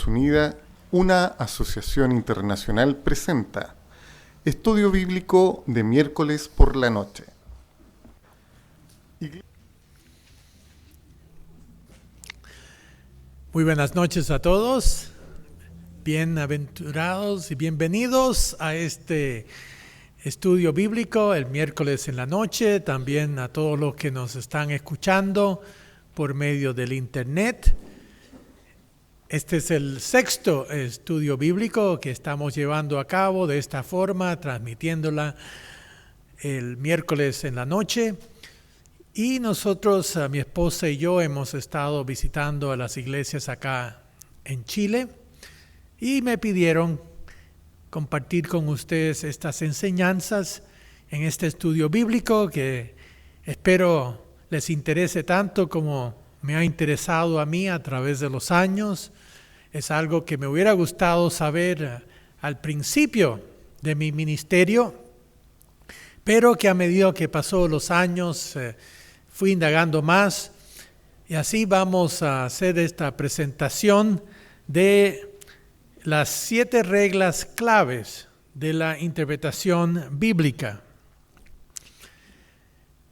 Unida, una asociación internacional, presenta Estudio Bíblico de miércoles por la noche. Muy buenas noches a todos, bienaventurados y bienvenidos a este estudio bíblico el miércoles en la noche, también a todos los que nos están escuchando por medio del internet. Este es el sexto estudio bíblico que estamos llevando a cabo de esta forma, transmitiéndola el miércoles en la noche. Y nosotros, mi esposa y yo, hemos estado visitando a las iglesias acá en Chile y me pidieron compartir con ustedes estas enseñanzas en este estudio bíblico que espero les interese tanto como me ha interesado a mí a través de los años. Es algo que me hubiera gustado saber al principio de mi ministerio, pero que a medida que pasó los años fui indagando más, y así vamos a hacer esta presentación de las 7 reglas claves de la interpretación bíblica.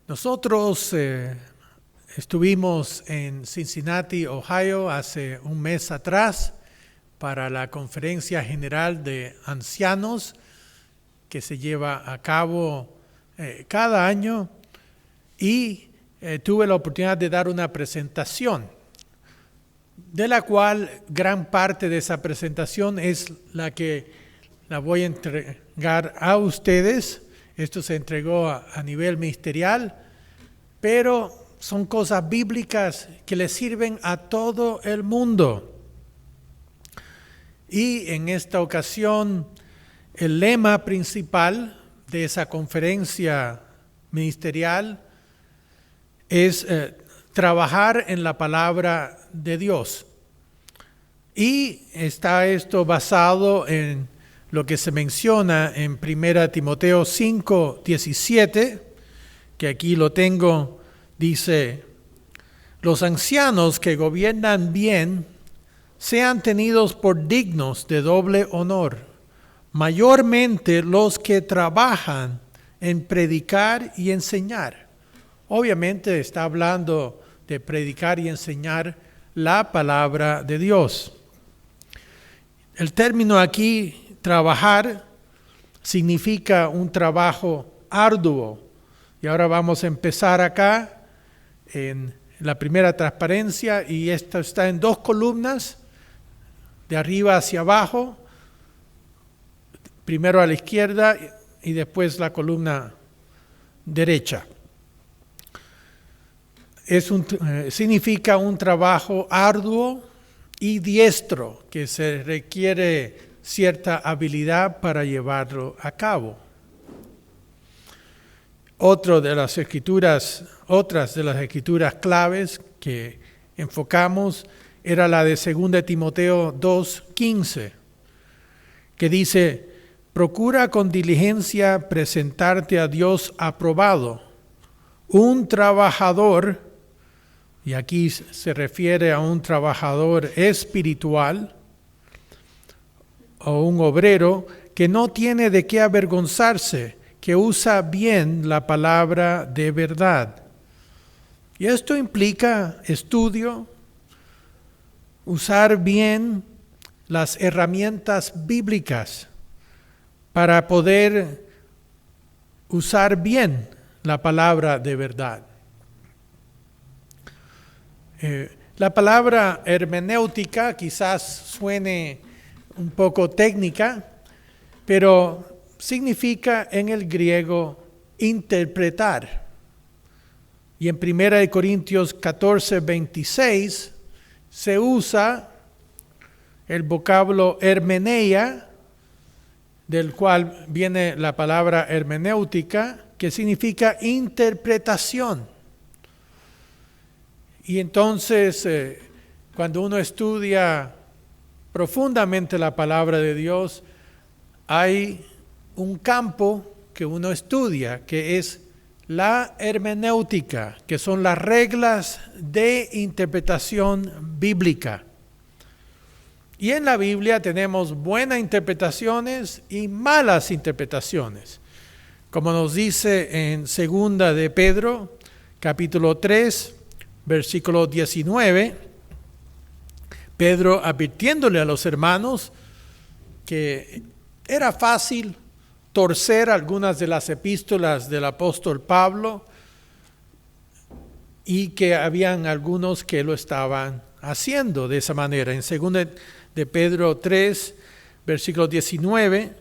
Nosotros estuvimos en Cincinnati, Ohio, hace un mes atrás para la Conferencia General de Ancianos que se lleva a cabo cada año, y tuve la oportunidad de dar una presentación, de la cual gran parte de esa presentación es la que la voy a entregar a ustedes. Esto se entregó a nivel ministerial, pero son cosas bíblicas que le sirven a todo el mundo. Y en esta ocasión, el lema principal de esa conferencia ministerial es trabajar en la palabra de Dios. Y está esto basado en lo que se menciona en 1 Timoteo 5:17, que aquí lo tengo. Dice: los ancianos que gobiernan bien sean tenidos por dignos de doble honor, mayormente los que trabajan en predicar y enseñar. Obviamente está hablando de predicar y enseñar la palabra de Dios. El término aquí, trabajar, significa un trabajo arduo. Y ahora vamos a empezar acá en la primera transparencia, y esto está en 2 columnas, de arriba hacia abajo, primero a la izquierda y después la columna derecha. Significa un trabajo arduo y diestro, que se requiere cierta habilidad para llevarlo a cabo. Otras de las escrituras claves que enfocamos era la de 2 Timoteo 2:15, que dice: procura con diligencia presentarte a Dios aprobado, un trabajador, y aquí se refiere a un trabajador espiritual o un obrero que no tiene de qué avergonzarse, que usa bien la palabra de verdad. Y esto implica estudio, usar bien las herramientas bíblicas para poder usar bien la palabra de verdad. La palabra hermenéutica quizás suene un poco técnica, pero significa en el griego interpretar. Y en 1 Corintios 14:26 se usa el vocablo hermeneia, del cual viene la palabra hermenéutica, que significa interpretación. Y entonces, cuando uno estudia profundamente la palabra de Dios, hay un campo que uno estudia, que es la hermenéutica, que son las reglas de interpretación bíblica. Y en la Biblia tenemos buenas interpretaciones y malas interpretaciones. Como nos dice en 2 de Pedro, capítulo 3, versículo 19, Pedro advirtiéndole a los hermanos que era fácil torcer algunas de las epístolas del apóstol Pablo y que habían algunos que lo estaban haciendo de esa manera. En 2 de Pedro 3, versículo 19,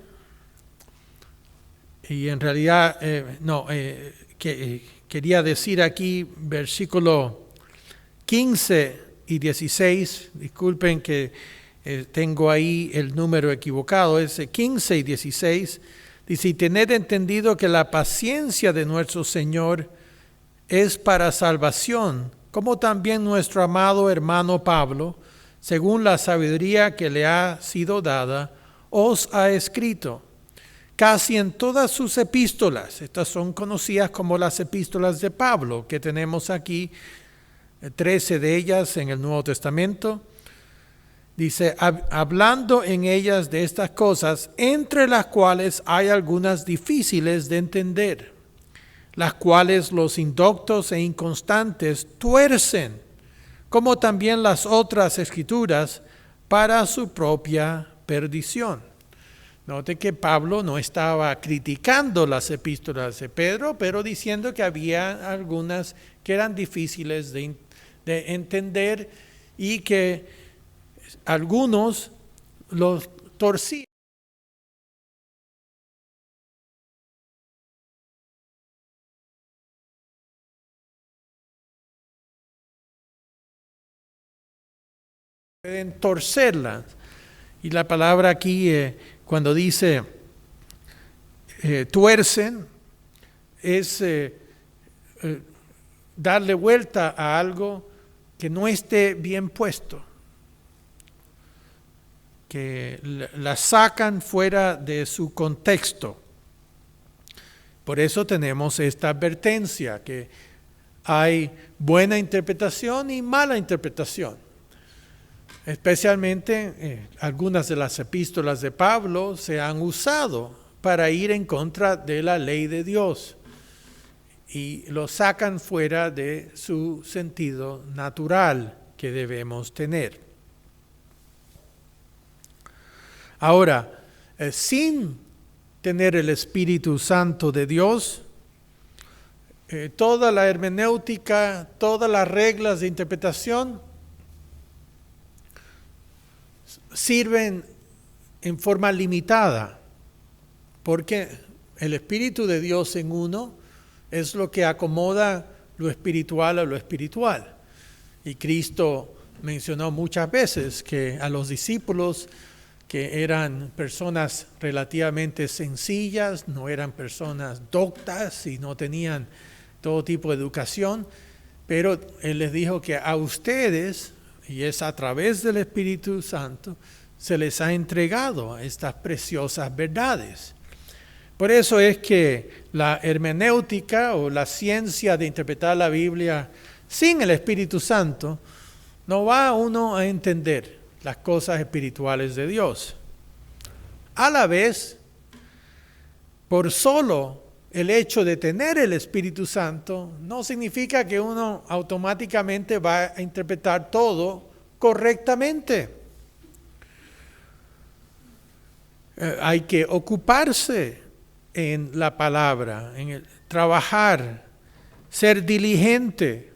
y en realidad, quería decir aquí versículo 15 y 16, disculpen que tengo ahí el número equivocado, es 15 y 16, dice, y tened entendido que la paciencia de nuestro Señor es para salvación, como también nuestro amado hermano Pablo, según la sabiduría que le ha sido dada, os ha escrito. Casi en todas sus epístolas, estas son conocidas como las epístolas de Pablo, que tenemos aquí, 13 de ellas en el Nuevo Testamento, dice, hablando en ellas de estas cosas, entre las cuales hay algunas difíciles de entender, las cuales los indoctos e inconstantes tuercen, como también las otras escrituras, para su propia perdición. Note que Pablo no estaba criticando las epístolas de Pedro, pero diciendo que había algunas que eran difíciles de entender y que algunos los torcían. Pueden torcerlas. Y la palabra aquí, cuando dice tuercen, es darle vuelta a algo que no esté bien puesto, que la sacan fuera de su contexto. Por eso tenemos esta advertencia, que hay buena interpretación y mala interpretación. Especialmente algunas de las epístolas de Pablo se han usado para ir en contra de la ley de Dios y lo sacan fuera de su sentido natural que debemos tener. Ahora, sin tener el Espíritu Santo de Dios, toda la hermenéutica, todas las reglas de interpretación sirven en forma limitada, porque el Espíritu de Dios en uno es lo que acomoda lo espiritual a lo espiritual. Y Cristo mencionó muchas veces que a los discípulos, que eran personas relativamente sencillas, no eran personas doctas y no tenían todo tipo de educación, pero Él les dijo que a ustedes, y es a través del Espíritu Santo, se les ha entregado estas preciosas verdades. Por eso es que la hermenéutica o la ciencia de interpretar la Biblia sin el Espíritu Santo no va uno a entender las cosas espirituales de Dios. A la vez, por solo el hecho de tener el Espíritu Santo no significa que uno automáticamente va a interpretar todo correctamente. Hay que ocuparse en la palabra, trabajar, ser diligente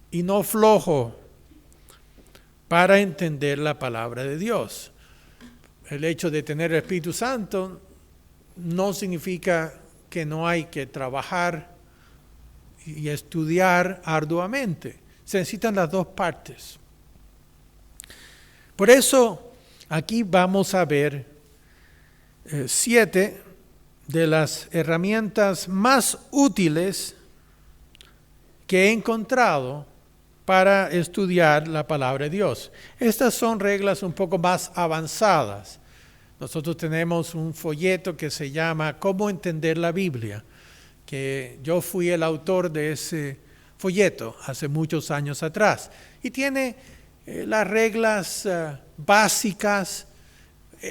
y no flojo para entender la palabra de Dios. El hecho de tener el Espíritu Santo no significa que no hay que trabajar y estudiar arduamente. Se necesitan las dos partes. Por eso, aquí vamos a ver 7 de las herramientas más útiles que he encontrado para estudiar la palabra de Dios. Estas son reglas un poco más avanzadas. Nosotros tenemos un folleto que se llama ¿Cómo entender la Biblia?, que yo fui el autor de ese folleto hace muchos años atrás. Y tiene las reglas básicas,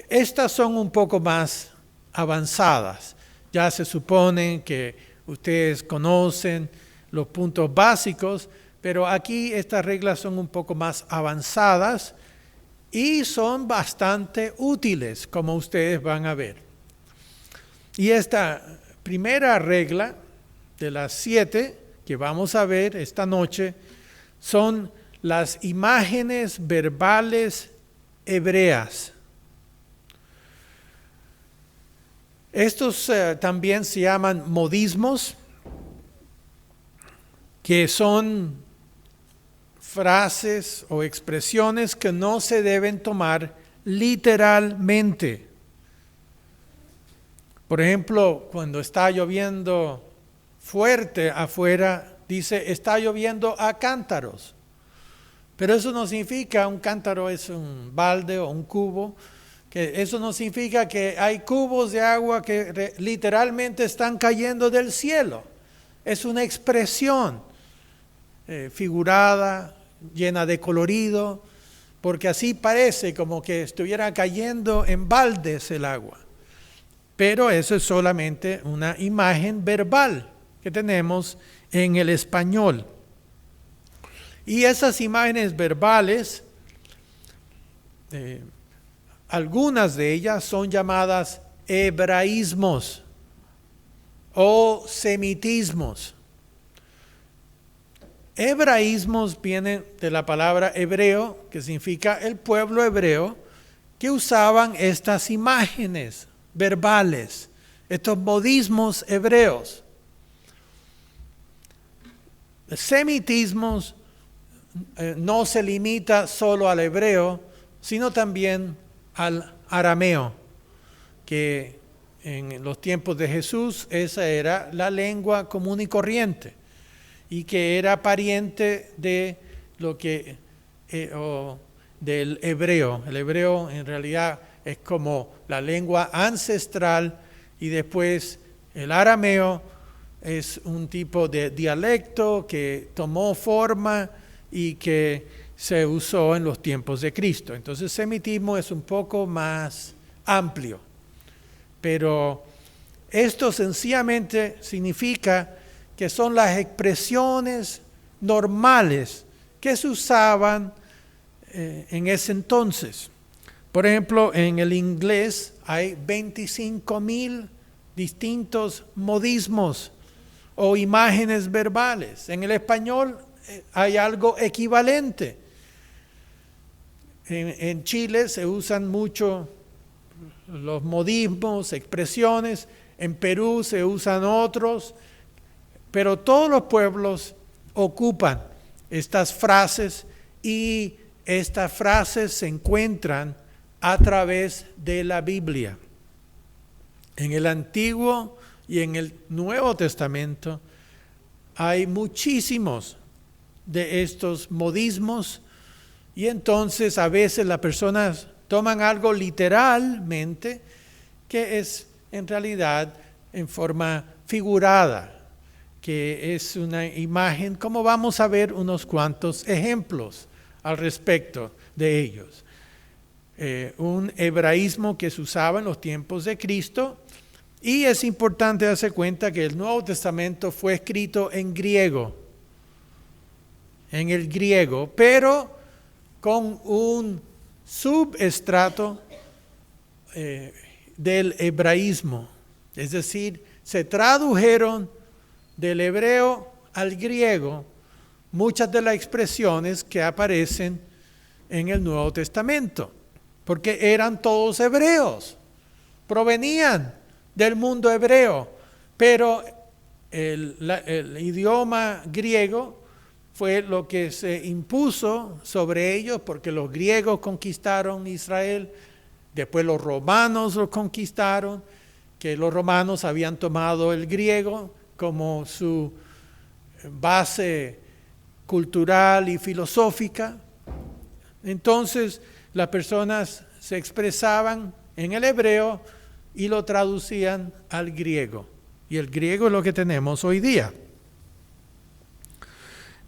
estas son un poco más avanzadas. Ya se supone que ustedes conocen los puntos básicos, pero aquí estas reglas son un poco más avanzadas y son bastante útiles, como ustedes van a ver. Y esta primera regla de las 7 que vamos a ver esta noche son las imágenes verbales hebreas. Estos también se llaman modismos, que son frases o expresiones que no se deben tomar literalmente. Por ejemplo, cuando está lloviendo fuerte afuera, dice, está lloviendo a cántaros. Pero eso no significa, un cántaro es un balde o un cubo, que eso no significa que hay cubos de agua que literalmente están cayendo del cielo. Es una expresión figurada, llena de colorido, porque así parece como que estuviera cayendo en baldes el agua. Pero eso es solamente una imagen verbal que tenemos en el español. Y esas imágenes verbales, algunas de ellas son llamadas hebraísmos o semitismos. Hebraísmos vienen de la palabra hebreo, que significa el pueblo hebreo, que usaban estas imágenes verbales, estos modismos hebreos. Semitismos no se limita solo al hebreo, sino también al arameo, que en los tiempos de Jesús esa era la lengua común y corriente, y que era pariente de lo que del hebreo. El hebreo en realidad es como la lengua ancestral, y después el arameo es un tipo de dialecto que tomó forma y que se usó en los tiempos de Cristo. Entonces, semitismo es un poco más amplio, pero esto sencillamente significa que son las expresiones normales que se usaban en ese entonces. Por ejemplo, en el inglés hay 25,000 distintos modismos o imágenes verbales. En el español hay algo equivalente. En Chile se usan mucho los modismos, expresiones. En Perú se usan otros. Pero todos los pueblos ocupan estas frases, y estas frases se encuentran a través de la Biblia. En el Antiguo y en el Nuevo Testamento hay muchísimos de estos modismos, y entonces a veces las personas toman algo literalmente que es en realidad en forma figurada, que es una imagen, como vamos a ver unos cuantos ejemplos al respecto de ellos. Un hebraísmo que se usaba en los tiempos de Cristo, y es importante darse cuenta que el Nuevo Testamento fue escrito en griego, pero con un subestrato del hebraísmo, es decir, se tradujeron del hebreo al griego muchas de las expresiones que aparecen en el Nuevo Testamento, porque eran todos hebreos, provenían del mundo hebreo, pero el idioma griego fue lo que se impuso sobre ellos, porque los griegos conquistaron Israel, después los romanos lo conquistaron, que los romanos habían tomado el griego como su base cultural y filosófica. Entonces las personas se expresaban en el hebreo y lo traducían al griego. Y el griego es lo que tenemos hoy día.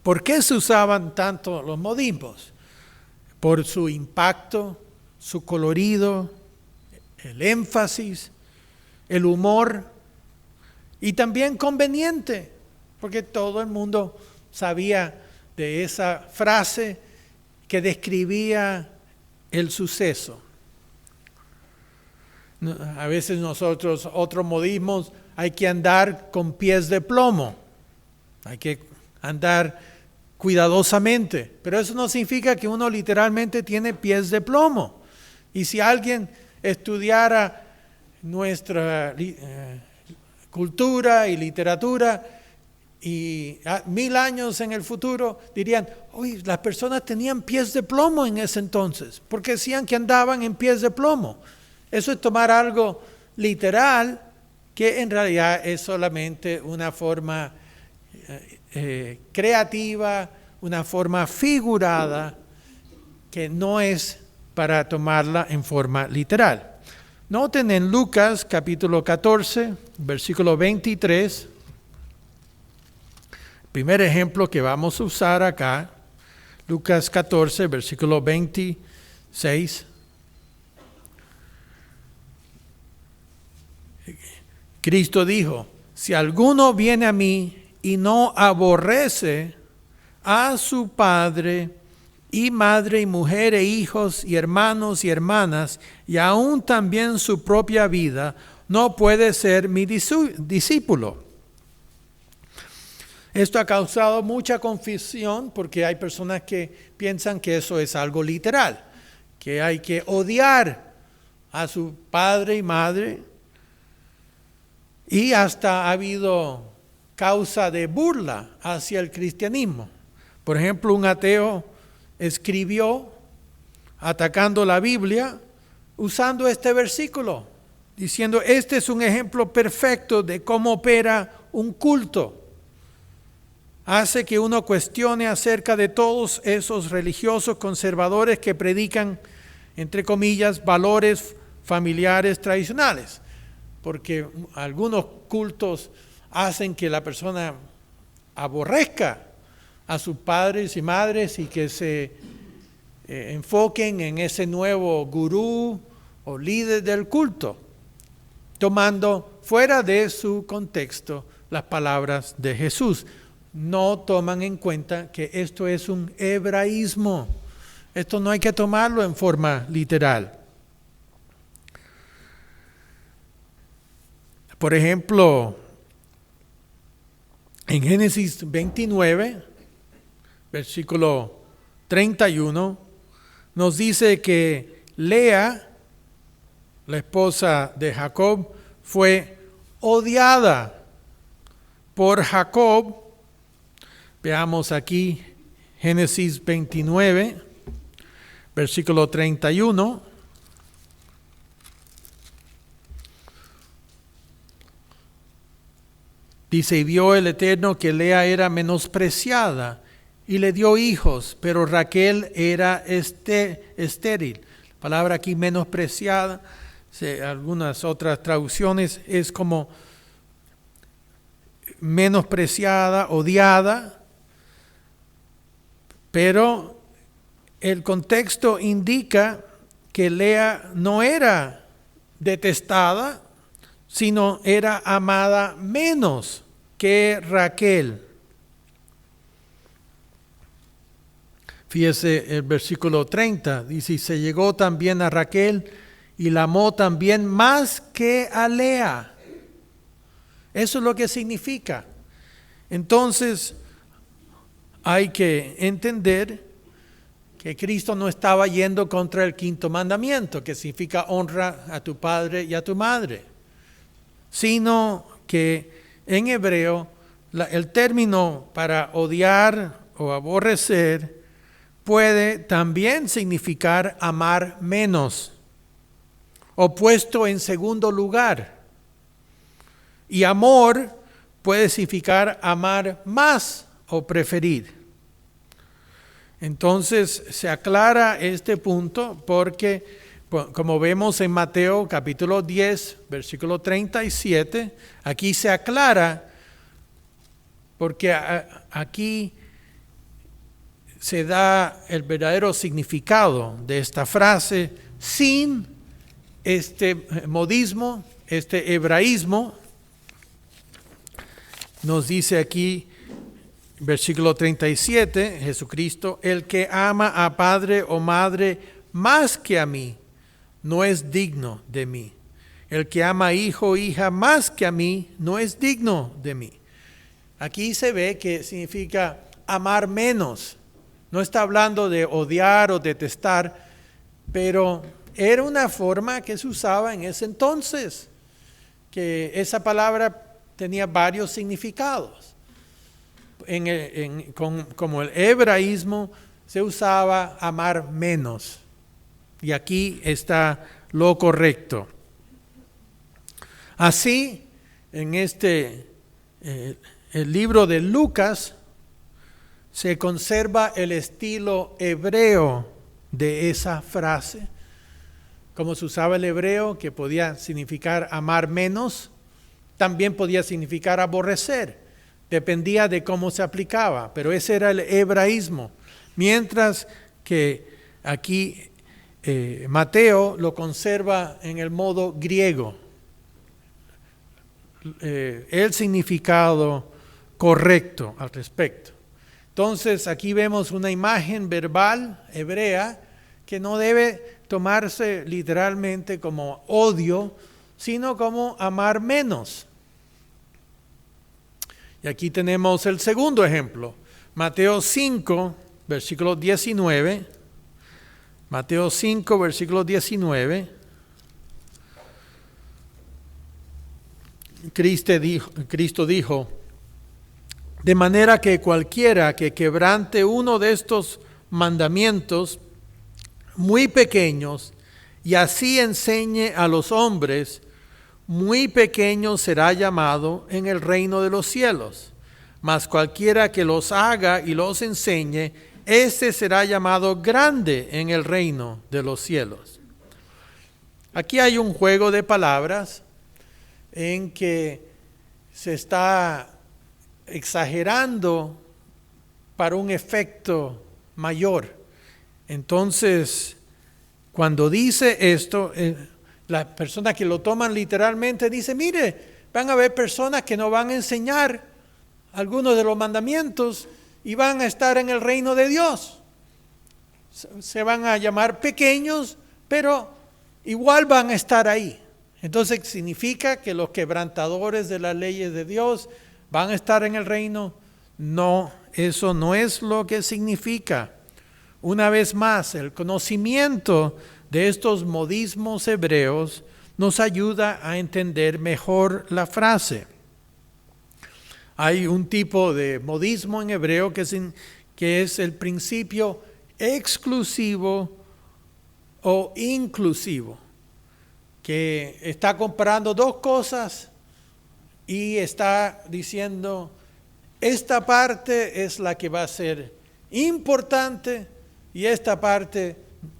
¿Por qué se usaban tanto los modismos? por su impacto, su colorido, el énfasis, el humor, y también conveniente, porque todo el mundo sabía de esa frase que describía el suceso. A veces nosotros, otros modismos, hay que andar con pies de plomo, hay que andar cuidadosamente, pero eso no significa que uno literalmente tiene pies de plomo. Y si alguien estudiara nuestra cultura y literatura y 1000 años en el futuro, dirían, uy, las personas tenían pies de plomo en ese entonces, porque decían que andaban en pies de plomo. Eso es tomar algo literal que en realidad es solamente una forma creativa, una forma figurada que no es para tomarla en forma literal. Noten en Lucas capítulo 14, versículo 23, primer ejemplo que vamos a usar acá, Lucas 14, versículo 26. Cristo dijo, si alguno viene a mí y no aborrece a su padre y madre y mujer e hijos y hermanos y hermanas y aún también su propia vida, no puede ser mi discípulo. Esto ha causado mucha confusión porque hay personas que piensan que eso es algo literal, que hay que odiar a su padre y madre, y hasta ha habido causa de burla hacia el cristianismo. Por ejemplo, un ateo escribió atacando la Biblia usando este versículo, diciendo, este es un ejemplo perfecto de cómo opera un culto. Hace que uno cuestione acerca de todos esos religiosos conservadores que predican, entre comillas, valores familiares tradicionales. Porque algunos cultos hacen que la persona aborrezca a sus padres y madres y que se enfoquen en ese nuevo gurú o líder del culto, tomando fuera de su contexto las palabras de Jesús. No toman en cuenta que esto es un hebraísmo. Esto no hay que tomarlo en forma literal. Por ejemplo, en Génesis 29, versículo 31, nos dice que Lea, la esposa de Jacob, fue odiada por Jacob. Veamos aquí Génesis 29, versículo 31. Dice, y vio el Eterno que Lea era menospreciada y le dio hijos, pero Raquel era estéril. La palabra aquí menospreciada, algunas otras traducciones es como menospreciada, odiada, pero el contexto indica que Lea no era detestada, sino era amada menos que Raquel. Fíjese el versículo 30, dice, y se llegó también a Raquel y la amó también más que a Lea. Eso es lo que significa. Entonces, hay que entender que Cristo no estaba yendo contra el quinto mandamiento, que significa honra a tu padre y a tu madre, sino que en hebreo el término para odiar o aborrecer puede también significar amar menos o puesto en segundo lugar. Y amor puede significar amar más o preferir. Entonces se aclara este punto porque, como vemos en Mateo capítulo 10, versículo 37, aquí se aclara porque aquí se da el verdadero significado de esta frase sin este modismo, este hebraísmo. Nos dice aquí, versículo 37, Jesucristo: el que ama a padre o madre más que a mí, no es digno de mí. El que ama a hijo o hija más que a mí, no es digno de mí. Aquí se ve que significa amar menos. No está hablando de odiar o detestar, pero era una forma que se usaba en ese entonces, que esa palabra tenía varios significados. Como el hebraísmo se usaba amar menos. Y aquí está lo correcto. Así, en el libro de Lucas se conserva el estilo hebreo de esa frase. Como se usaba el hebreo, que podía significar amar menos, también podía significar aborrecer. Dependía de cómo se aplicaba, pero ese era el hebraísmo. Mientras que aquí Mateo lo conserva en el modo griego. El significado correcto al respecto. Entonces aquí vemos una imagen verbal hebrea que no debe tomarse literalmente como odio, sino como amar menos. Y aquí tenemos el segundo ejemplo, Mateo 5, versículo 19. Mateo 5, versículo 19. Cristo dijo: de manera que cualquiera que quebrante uno de estos mandamientos muy pequeños y así enseñe a los hombres, muy pequeño será llamado en el reino de los cielos. Mas cualquiera que los haga y los enseñe, éste será llamado grande en el reino de los cielos. Aquí hay un juego de palabras en que se está exagerando para un efecto mayor. Entonces, cuando dice esto, las personas que lo toman literalmente dicen: mire, van a haber personas que no van a enseñar algunos de los mandamientos y van a estar en el reino de Dios. Se van a llamar pequeños, pero igual van a estar ahí. Entonces significa que los quebrantadores de las leyes de Dios van a estar en el reino. No, eso no es lo que significa. Una vez más, el conocimiento de estos modismos hebreos nos ayuda a entender mejor la frase. Hay un tipo de modismo en hebreo que es el principio exclusivo o inclusivo, que está comparando dos cosas y está diciendo: esta parte es la que va a ser importante y esta parte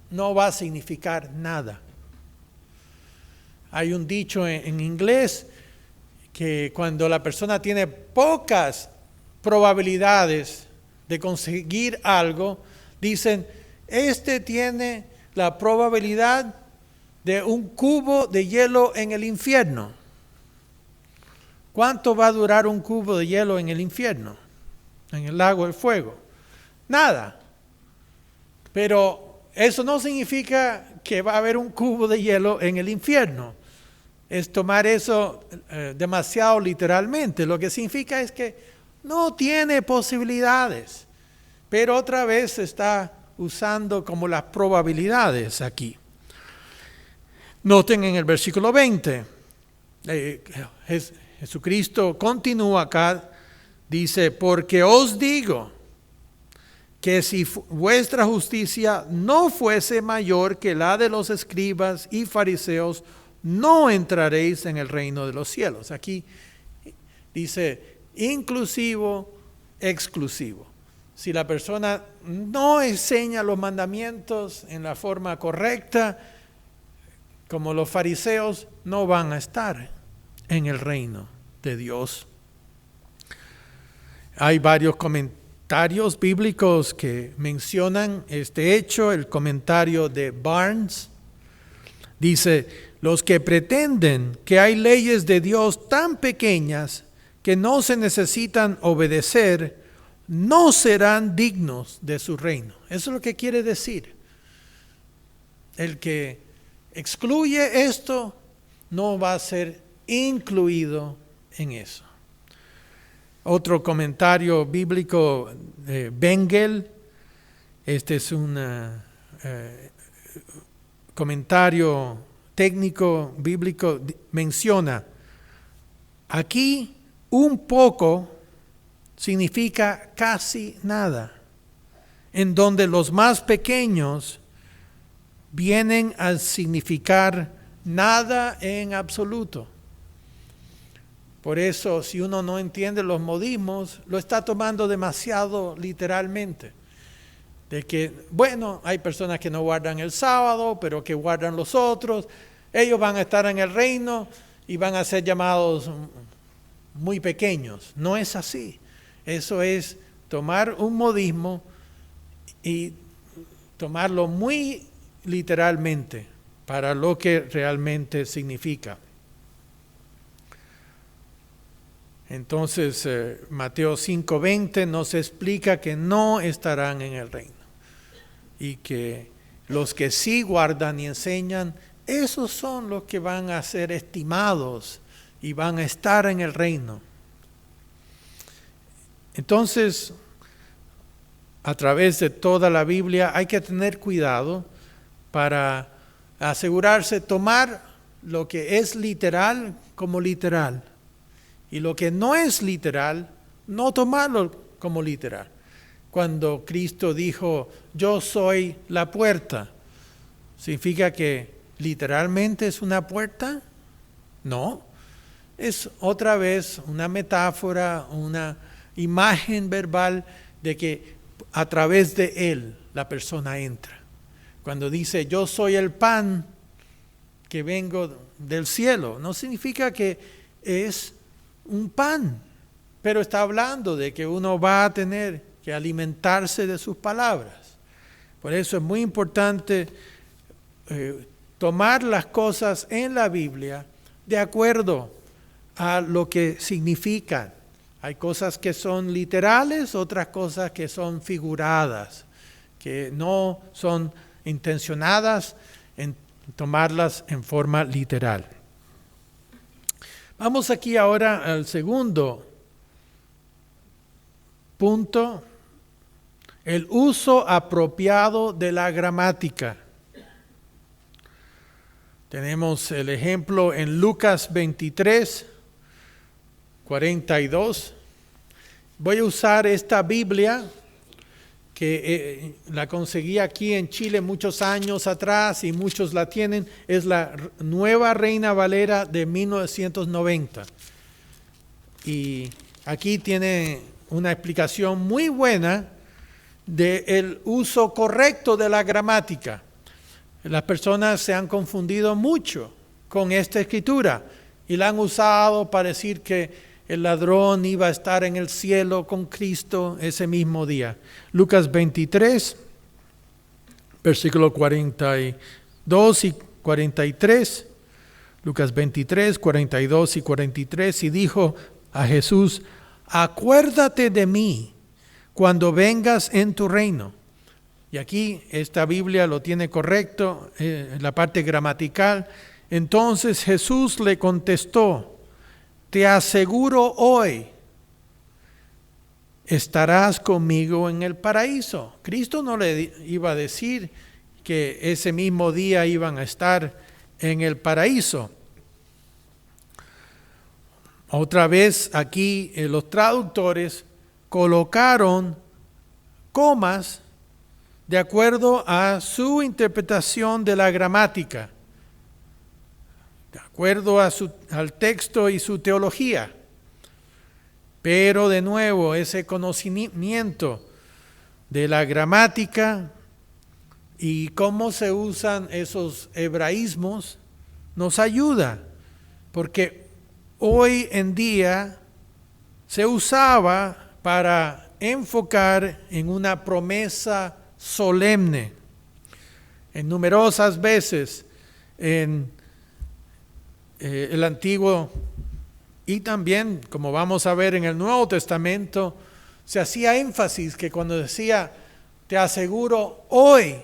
no va a significar nada. Hay un dicho en inglés que cuando la persona tiene pocas probabilidades de conseguir algo, dicen: este tiene la probabilidad de un cubo de hielo en el infierno. ¿Cuánto va a durar un cubo de hielo en el infierno? En el lago del fuego. Nada. Pero eso no significa que va a haber un cubo de hielo en el infierno. Es tomar eso demasiado literalmente. Lo que significa es que no tiene posibilidades. Pero otra vez se está usando como las probabilidades aquí. Noten en el versículo 20, Jesucristo continúa acá, dice: porque os digo que si vuestra justicia no fuese mayor que la de los escribas y fariseos, no entraréis en el reino de los cielos. Aquí dice inclusivo, exclusivo. Si la persona no enseña los mandamientos en la forma correcta, como los fariseos, no van a estar en el reino de Dios. Hay varios comentarios comentarios bíblicos que mencionan este hecho. El comentario de Barnes dice: los que pretenden que hay leyes de Dios tan pequeñas que no se necesitan obedecer, no serán dignos de su reino. Eso es lo que quiere decir. El que excluye esto no va a ser incluido en eso. Otro comentario bíblico, Bengel, este es un comentario técnico bíblico, menciona: aquí un poco significa casi nada, en donde los más pequeños vienen a significar nada en absoluto. Por eso, si uno no entiende los modismos, lo está tomando demasiado literalmente. De que, bueno, hay personas que no guardan el sábado, pero que guardan los otros. Ellos van a estar en el reino y van a ser llamados muy pequeños. No es así. Eso es tomar un modismo y tomarlo muy literalmente para lo que realmente significa. Entonces, Mateo 5:20 nos explica que no estarán en el reino y que los que sí guardan y enseñan, esos son los que van a ser estimados y van a estar en el reino. Entonces, a través de toda la Biblia hay que tener cuidado para asegurarse tomar lo que es literal como literal. Y lo que no es literal, no tomarlo como literal. Cuando Cristo dijo, yo soy la puerta, ¿significa que literalmente es una puerta? No, es otra vez una metáfora, una imagen verbal de que a través de Él la persona entra. Cuando dice, yo soy el pan que vengo del cielo, no significa que es un pan, pero está hablando de que uno va a tener que alimentarse de sus palabras. Por eso es muy importante tomar las cosas en la Biblia de acuerdo a lo que significan. Hay cosas que son literales, otras cosas que son figuradas, que no son intencionadas en tomarlas en forma literal. Vamos aquí ahora al segundo punto, el uso apropiado de la gramática. Tenemos el ejemplo en Lucas 23, 42. Voy a usar esta Biblia que la conseguí aquí en Chile muchos años atrás y muchos la tienen. Es la Nueva Reina Valera de 1990. Y aquí tiene una explicación muy buena del uso correcto de la gramática. Las personas se han confundido mucho con esta escritura y la han usado para decir que el ladrón iba a estar en el cielo con Cristo ese mismo día. Lucas 23, versículo 42 y 43. Lucas 23, 42 y 43. Y dijo a Jesús, acuérdate de mí cuando vengas en tu reino. Y aquí esta Biblia lo tiene correcto, en la parte gramatical. Entonces Jesús le contestó, te aseguro hoy, estarás conmigo en el paraíso. Cristo no le iba a decir que ese mismo día iban a estar en el paraíso. Otra vez aquí los traductores colocaron comas de acuerdo a su interpretación de la gramática, de acuerdo al texto y su teología. Pero de nuevo, ese conocimiento de la gramática y cómo se usan esos hebraísmos nos ayuda, porque hoy en día se usaba para enfocar en una promesa solemne. En numerosas veces en el Antiguo y también, como vamos a ver en el Nuevo Testamento, se hacía énfasis que cuando decía, te aseguro hoy,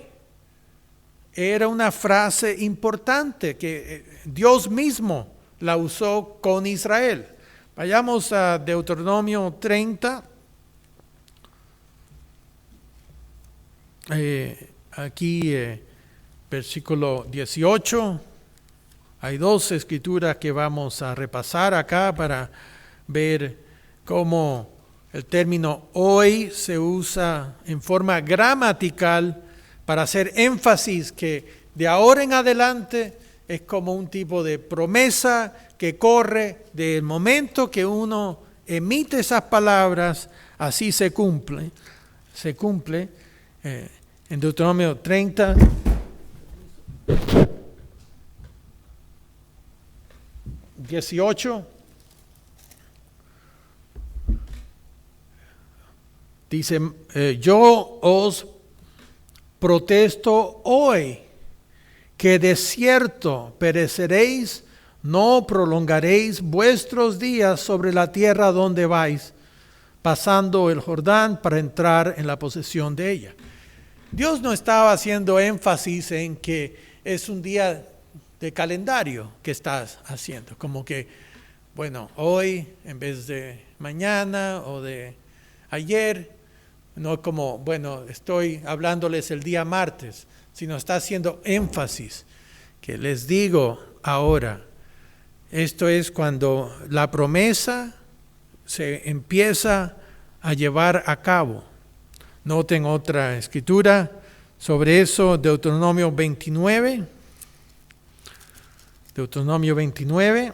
era una frase importante que Dios mismo la usó con Israel. Vayamos a Deuteronomio 30. Aquí versículo 18. Hay dos escrituras que vamos a repasar acá para ver cómo el término hoy se usa en forma gramatical para hacer énfasis que de ahora en adelante es como un tipo de promesa que corre del momento que uno emite esas palabras, así se cumple. En Deuteronomio 30, (18) dice, yo os protesto hoy que de cierto pereceréis, no prolongaréis vuestros días sobre la tierra donde vais, pasando el Jordán para entrar en la posesión de ella. Dios no estaba haciendo énfasis en que es un día de calendario que estás haciendo, como que, bueno, hoy en vez de mañana o de ayer, no como, bueno, estoy hablándoles el día martes, sino está haciendo énfasis, que les digo ahora, esto es cuando la promesa se empieza a llevar a cabo. Noten otra escritura sobre eso, Deuteronomio 29. Deuteronomio 29.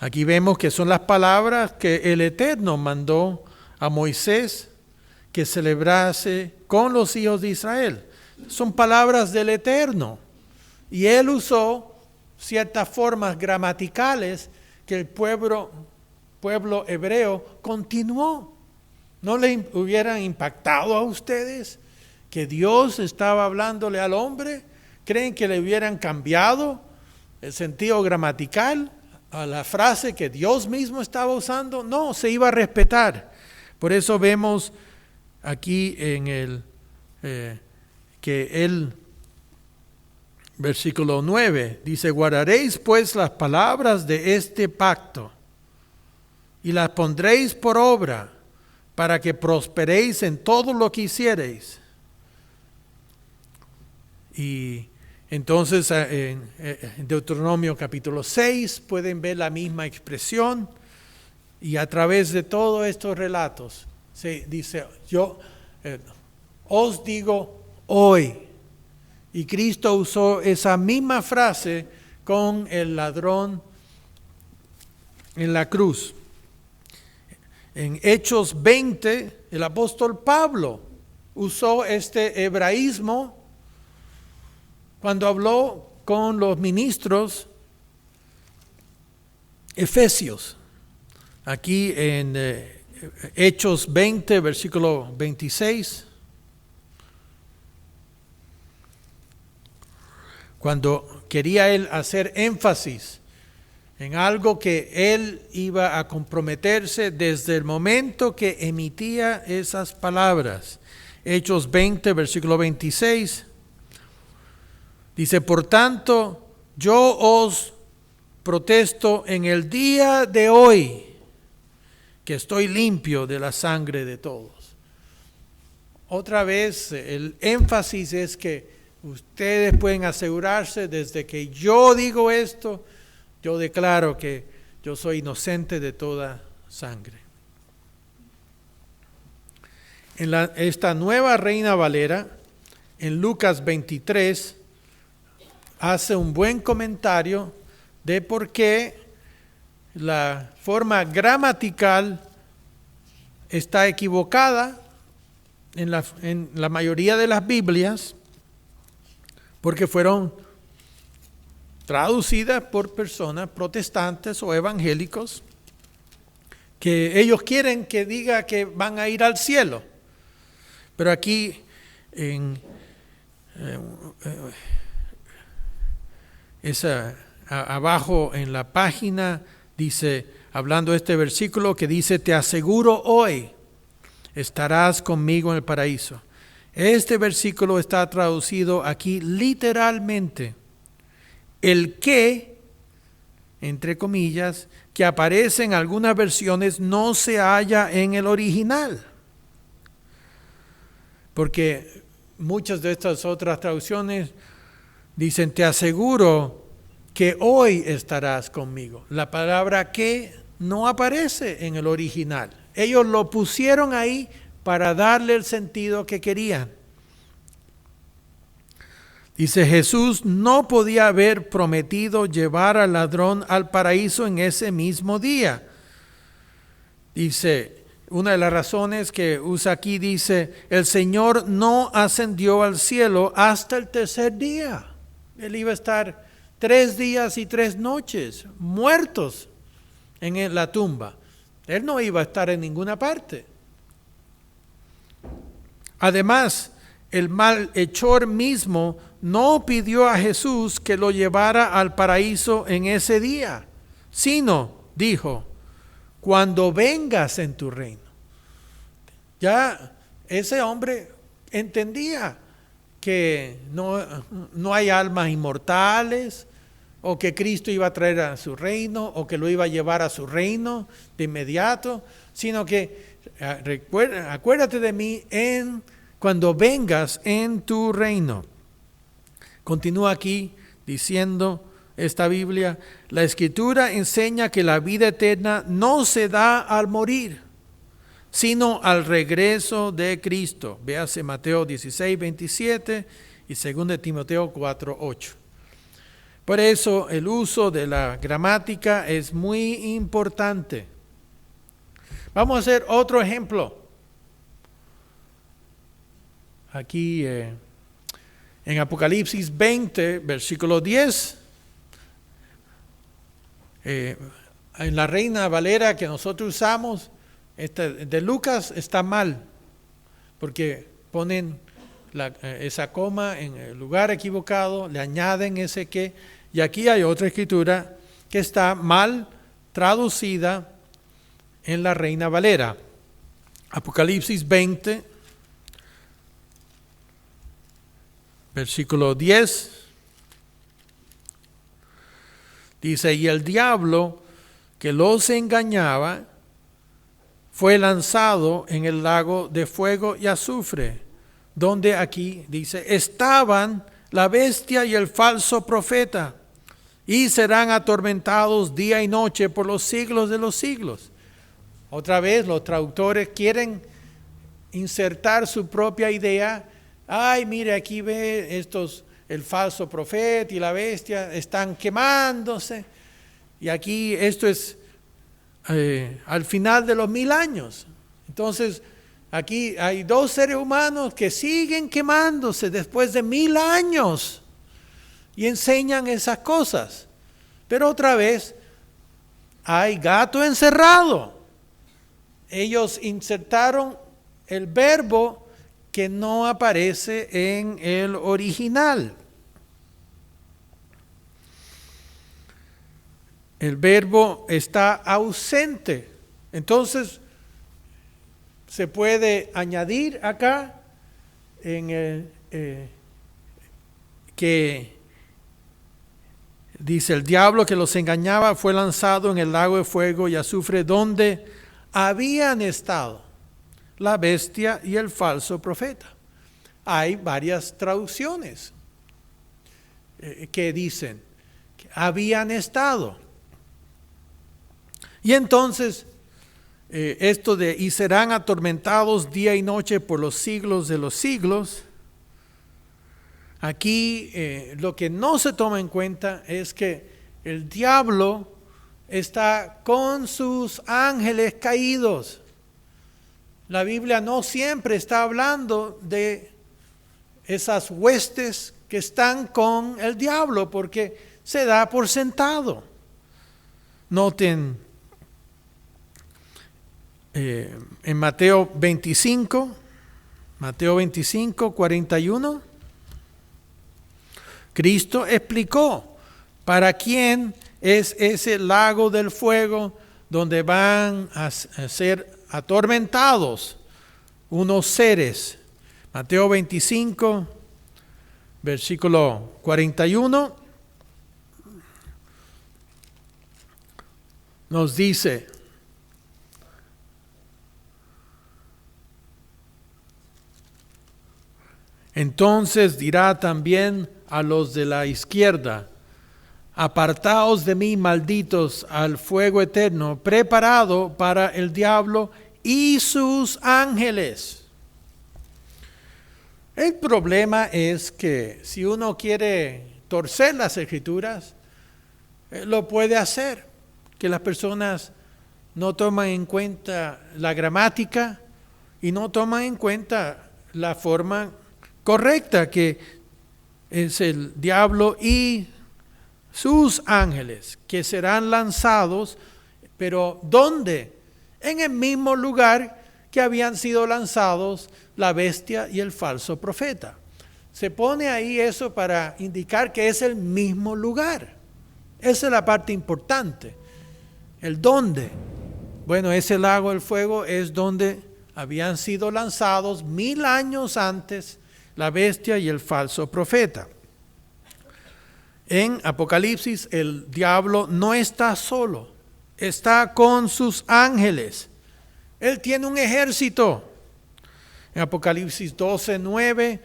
Aquí vemos que son las palabras que el Eterno mandó a Moisés que celebrase con los hijos de Israel. Son palabras del Eterno. Y él usó ciertas formas gramaticales que el pueblo hebreo continuó. ¿No le hubieran impactado a ustedes que Dios estaba hablándole al hombre? ¿Creen que le hubieran cambiado el sentido gramatical a la frase que Dios mismo estaba usando? No, se iba a respetar. Por eso vemos aquí en el versículo 9, dice, guardaréis pues las palabras de este pacto y las pondréis por obra para que prosperéis en todo lo que hiciereis. Y entonces en Deuteronomio capítulo 6 pueden ver la misma expresión, y a través de todos estos relatos se dice, yo os digo hoy. Y Cristo usó esa misma frase con el ladrón en la cruz. En Hechos 20, el apóstol Pablo usó este hebraísmo cuando habló con los ministros efesios. Aquí en Hechos 20, versículo 26. Cuando quería él hacer énfasis en algo que él iba a comprometerse desde el momento que emitía esas palabras. Hechos 20, versículo 26. Dice, por tanto, yo os protesto en el día de hoy que estoy limpio de la sangre de todos. Otra vez, el énfasis es que ustedes pueden asegurarse desde que yo digo esto, yo declaro que yo soy inocente de toda sangre. En esta nueva Reina Valera, en Lucas 23, hace un buen comentario de por qué la forma gramatical está equivocada en la mayoría de las Biblias, porque fueron traducidas por personas protestantes o evangélicos que ellos quieren que diga que van a ir al cielo. Pero aquí abajo en la página dice, hablando de este versículo que dice, te aseguro hoy estarás conmigo en el paraíso. Este versículo está traducido aquí literalmente. El que, entre comillas, que aparece en algunas versiones no se halla en el original. Porque muchas de estas otras traducciones dicen, te aseguro que hoy estarás conmigo. La palabra que no aparece en el original. Ellos lo pusieron ahí para darle el sentido que querían. Dice, Jesús no podía haber prometido llevar al ladrón al paraíso en ese mismo día. Dice, una de las razones que usa aquí dice, el Señor no ascendió al cielo hasta el tercer día. Él iba a estar 3 días y 3 noches muertos en la tumba. Él no iba a estar en ninguna parte. Además, el malhechor mismo no pidió a Jesús que lo llevara al paraíso en ese día, sino dijo, cuando vengas en tu reino. Ya ese hombre entendía que no hay almas inmortales, o que Cristo iba a traer a su reino, o que lo iba a llevar a su reino de inmediato, sino que acuérdate de mí cuando vengas en tu reino. Continúa aquí diciendo esta Biblia, la Escritura enseña que la vida eterna no se da al morir, sino al regreso de Cristo. Véase Mateo 16, 27 y 2 Timoteo 4, 8. Por eso el uso de la gramática es muy importante. Vamos a hacer otro ejemplo. Aquí en Apocalipsis 20, versículo 10, en la Reina Valera que nosotros usamos, de Lucas está mal, porque ponen esa coma en el lugar equivocado, le añaden ese que, y aquí hay otra escritura que está mal traducida en la Reina Valera. Apocalipsis 20, versículo 10, dice, y el diablo que los engañaba fue lanzado en el lago de fuego y azufre, donde aquí dice, estaban la bestia y el falso profeta, y serán atormentados día y noche por los siglos de los siglos. Otra vez los traductores quieren insertar su propia idea. Ay, mire, aquí ve el falso profeta y la bestia están quemándose. Y aquí esto es al final de los 1000 años. Entonces, aquí hay 2 seres humanos que siguen quemándose después de 1000 años y enseñan esas cosas. Pero otra vez, hay gato encerrado. Ellos insertaron el verbo que no aparece en el original. El verbo está ausente. Entonces, se puede añadir acá en que dice, el diablo que los engañaba fue lanzado en el lago de fuego y azufre, donde habían estado la bestia y el falso profeta. Hay varias traducciones que dicen que habían estado. Y entonces, esto de y serán atormentados día y noche por los siglos de los siglos, aquí lo que no se toma en cuenta es que el diablo está con sus ángeles caídos. La Biblia no siempre está hablando de esas huestes que están con el diablo, porque se da por sentado. Noten en Mateo 25, 41, Cristo explicó para quién es ese lago del fuego donde van a ser atormentados unos seres. Mateo 25, versículo 41, nos dice: entonces dirá también a los de la izquierda: apartaos de mí, malditos, al fuego eterno, preparado para el diablo y sus ángeles. El problema es que si uno quiere torcer las escrituras, lo puede hacer, que las personas no toman en cuenta la gramática y no toman en cuenta la forma correcta, que es el diablo y sus ángeles, que serán lanzados, pero ¿dónde? En el mismo lugar que habían sido lanzados la bestia y el falso profeta. Se pone ahí eso para indicar que es el mismo lugar. Esa es la parte importante. ¿El dónde? Bueno, ese lago del fuego es donde habían sido lanzados 1000 años antes la bestia y el falso profeta. En Apocalipsis el diablo no está solo, está con sus ángeles. Él tiene un ejército. En Apocalipsis 12:9,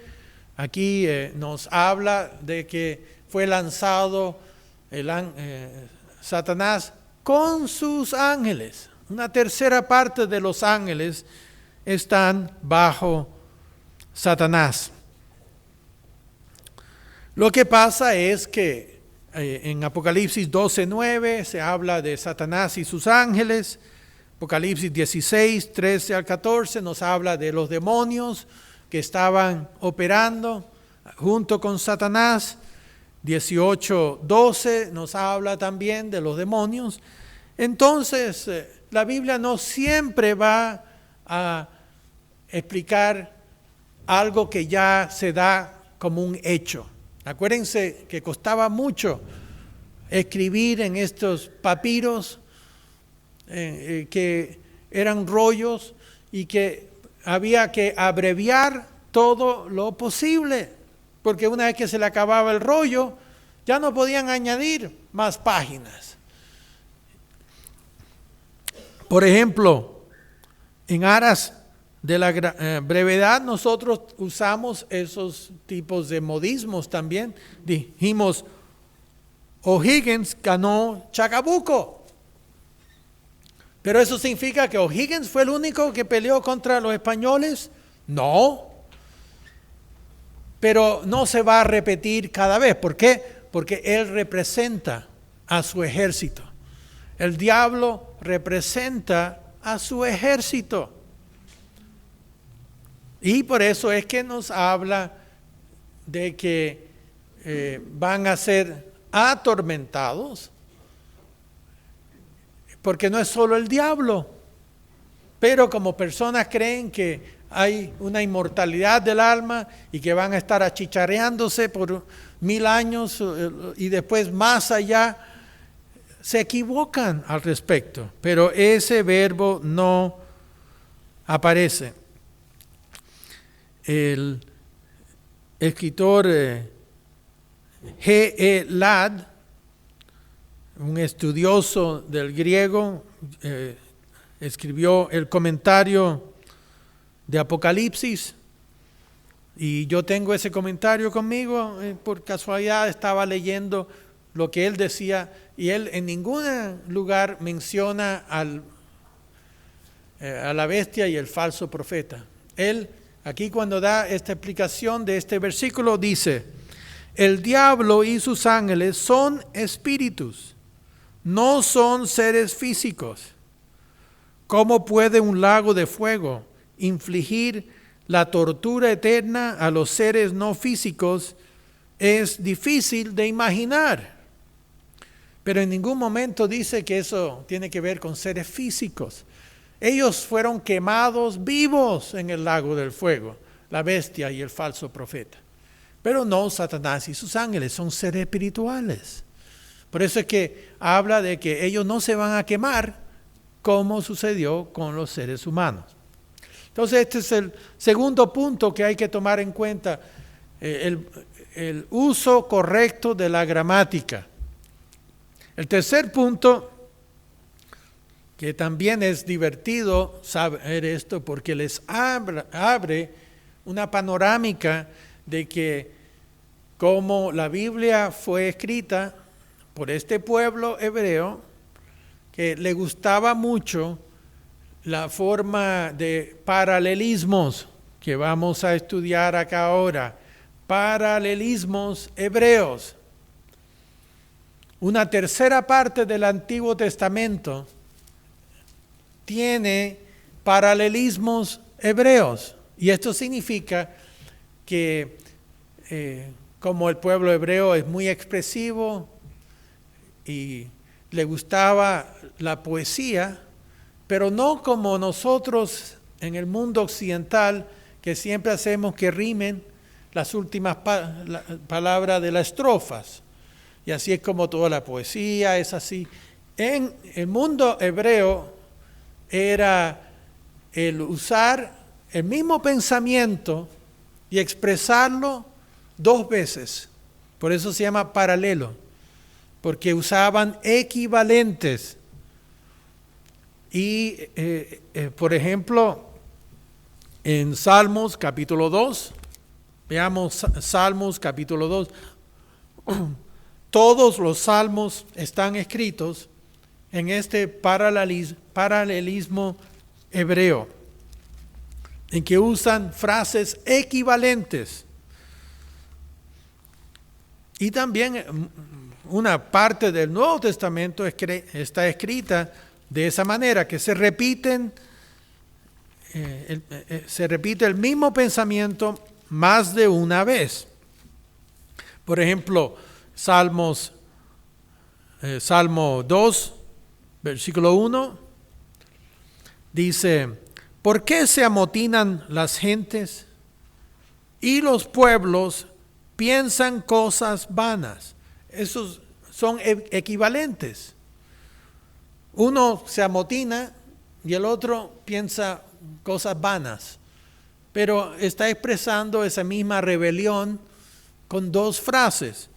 aquí nos habla de que fue lanzado Satanás con sus ángeles. Una tercera parte de los ángeles están bajo Satanás. Lo que pasa es que en Apocalipsis 12:9 se habla de Satanás y sus ángeles. Apocalipsis 16, 13 al 14 nos habla de los demonios que estaban operando junto con Satanás. 18:12 nos habla también de los demonios. Entonces, la Biblia no siempre va a explicar algo que ya se da como un hecho. Acuérdense que costaba mucho escribir en estos papiros que eran rollos y que había que abreviar todo lo posible, porque una vez que se le acababa el rollo, ya no podían añadir más páginas. Por ejemplo, en aras de la brevedad, nosotros usamos esos tipos de modismos también. Dijimos, O'Higgins ganó Chacabuco. ¿Pero eso significa que O'Higgins fue el único que peleó contra los españoles? No. Pero no se va a repetir cada vez. ¿Por qué? Porque él representa a su ejército. El diablo representa a su ejército. Y por eso es que nos habla de que van a ser atormentados, porque no es solo el diablo, pero como personas creen que hay una inmortalidad del alma y que van a estar achicharreándose por 1000 años y después más allá, se equivocan al respecto, pero ese verbo no aparece. El escritor G.E. Ladd, un estudioso del griego, escribió el comentario de Apocalipsis, y yo tengo ese comentario conmigo. Por casualidad estaba leyendo lo que él decía, y él en ningún lugar menciona a la bestia y el falso profeta. Él aquí, cuando da esta explicación de este versículo, dice: el diablo y sus ángeles son espíritus, no son seres físicos. ¿Cómo puede un lago de fuego infligir la tortura eterna a los seres no físicos? Es difícil de imaginar. Pero en ningún momento dice que eso tiene que ver con seres físicos. Ellos fueron quemados vivos en el lago del fuego, la bestia y el falso profeta. Pero no Satanás y sus ángeles, son seres espirituales. Por eso es que habla de que ellos no se van a quemar como sucedió con los seres humanos. Entonces este es el segundo punto que hay que tomar en cuenta, el uso correcto de la gramática. El tercer punto, que también es divertido saber esto porque les abre una panorámica de que como la Biblia fue escrita por este pueblo hebreo, que le gustaba mucho la forma de paralelismos que vamos a estudiar acá ahora, paralelismos hebreos. Una tercera parte del Antiguo Testamento tiene paralelismos hebreos, y esto significa que como el pueblo hebreo es muy expresivo y le gustaba la poesía, pero no como nosotros en el mundo occidental, que siempre hacemos que rimen las últimas palabras de las estrofas, y así es como toda la poesía es así. En el mundo hebreo era el usar el mismo pensamiento y expresarlo dos veces. Por eso se llama paralelo, porque usaban equivalentes. Y, por ejemplo, en Salmos capítulo 2, veamos Salmos capítulo 2, todos los salmos están escritos en este paralelismo hebreo, en que usan frases equivalentes. Y también una parte del Nuevo Testamento está escrita de esa manera, que se repite el mismo pensamiento más de una vez. Por ejemplo, Salmo 2, versículo 1, dice: ¿por qué se amotinan las gentes y los pueblos piensan cosas vanas? Esos son equivalentes. Uno se amotina y el otro piensa cosas vanas, pero está expresando esa misma rebelión con dos frases.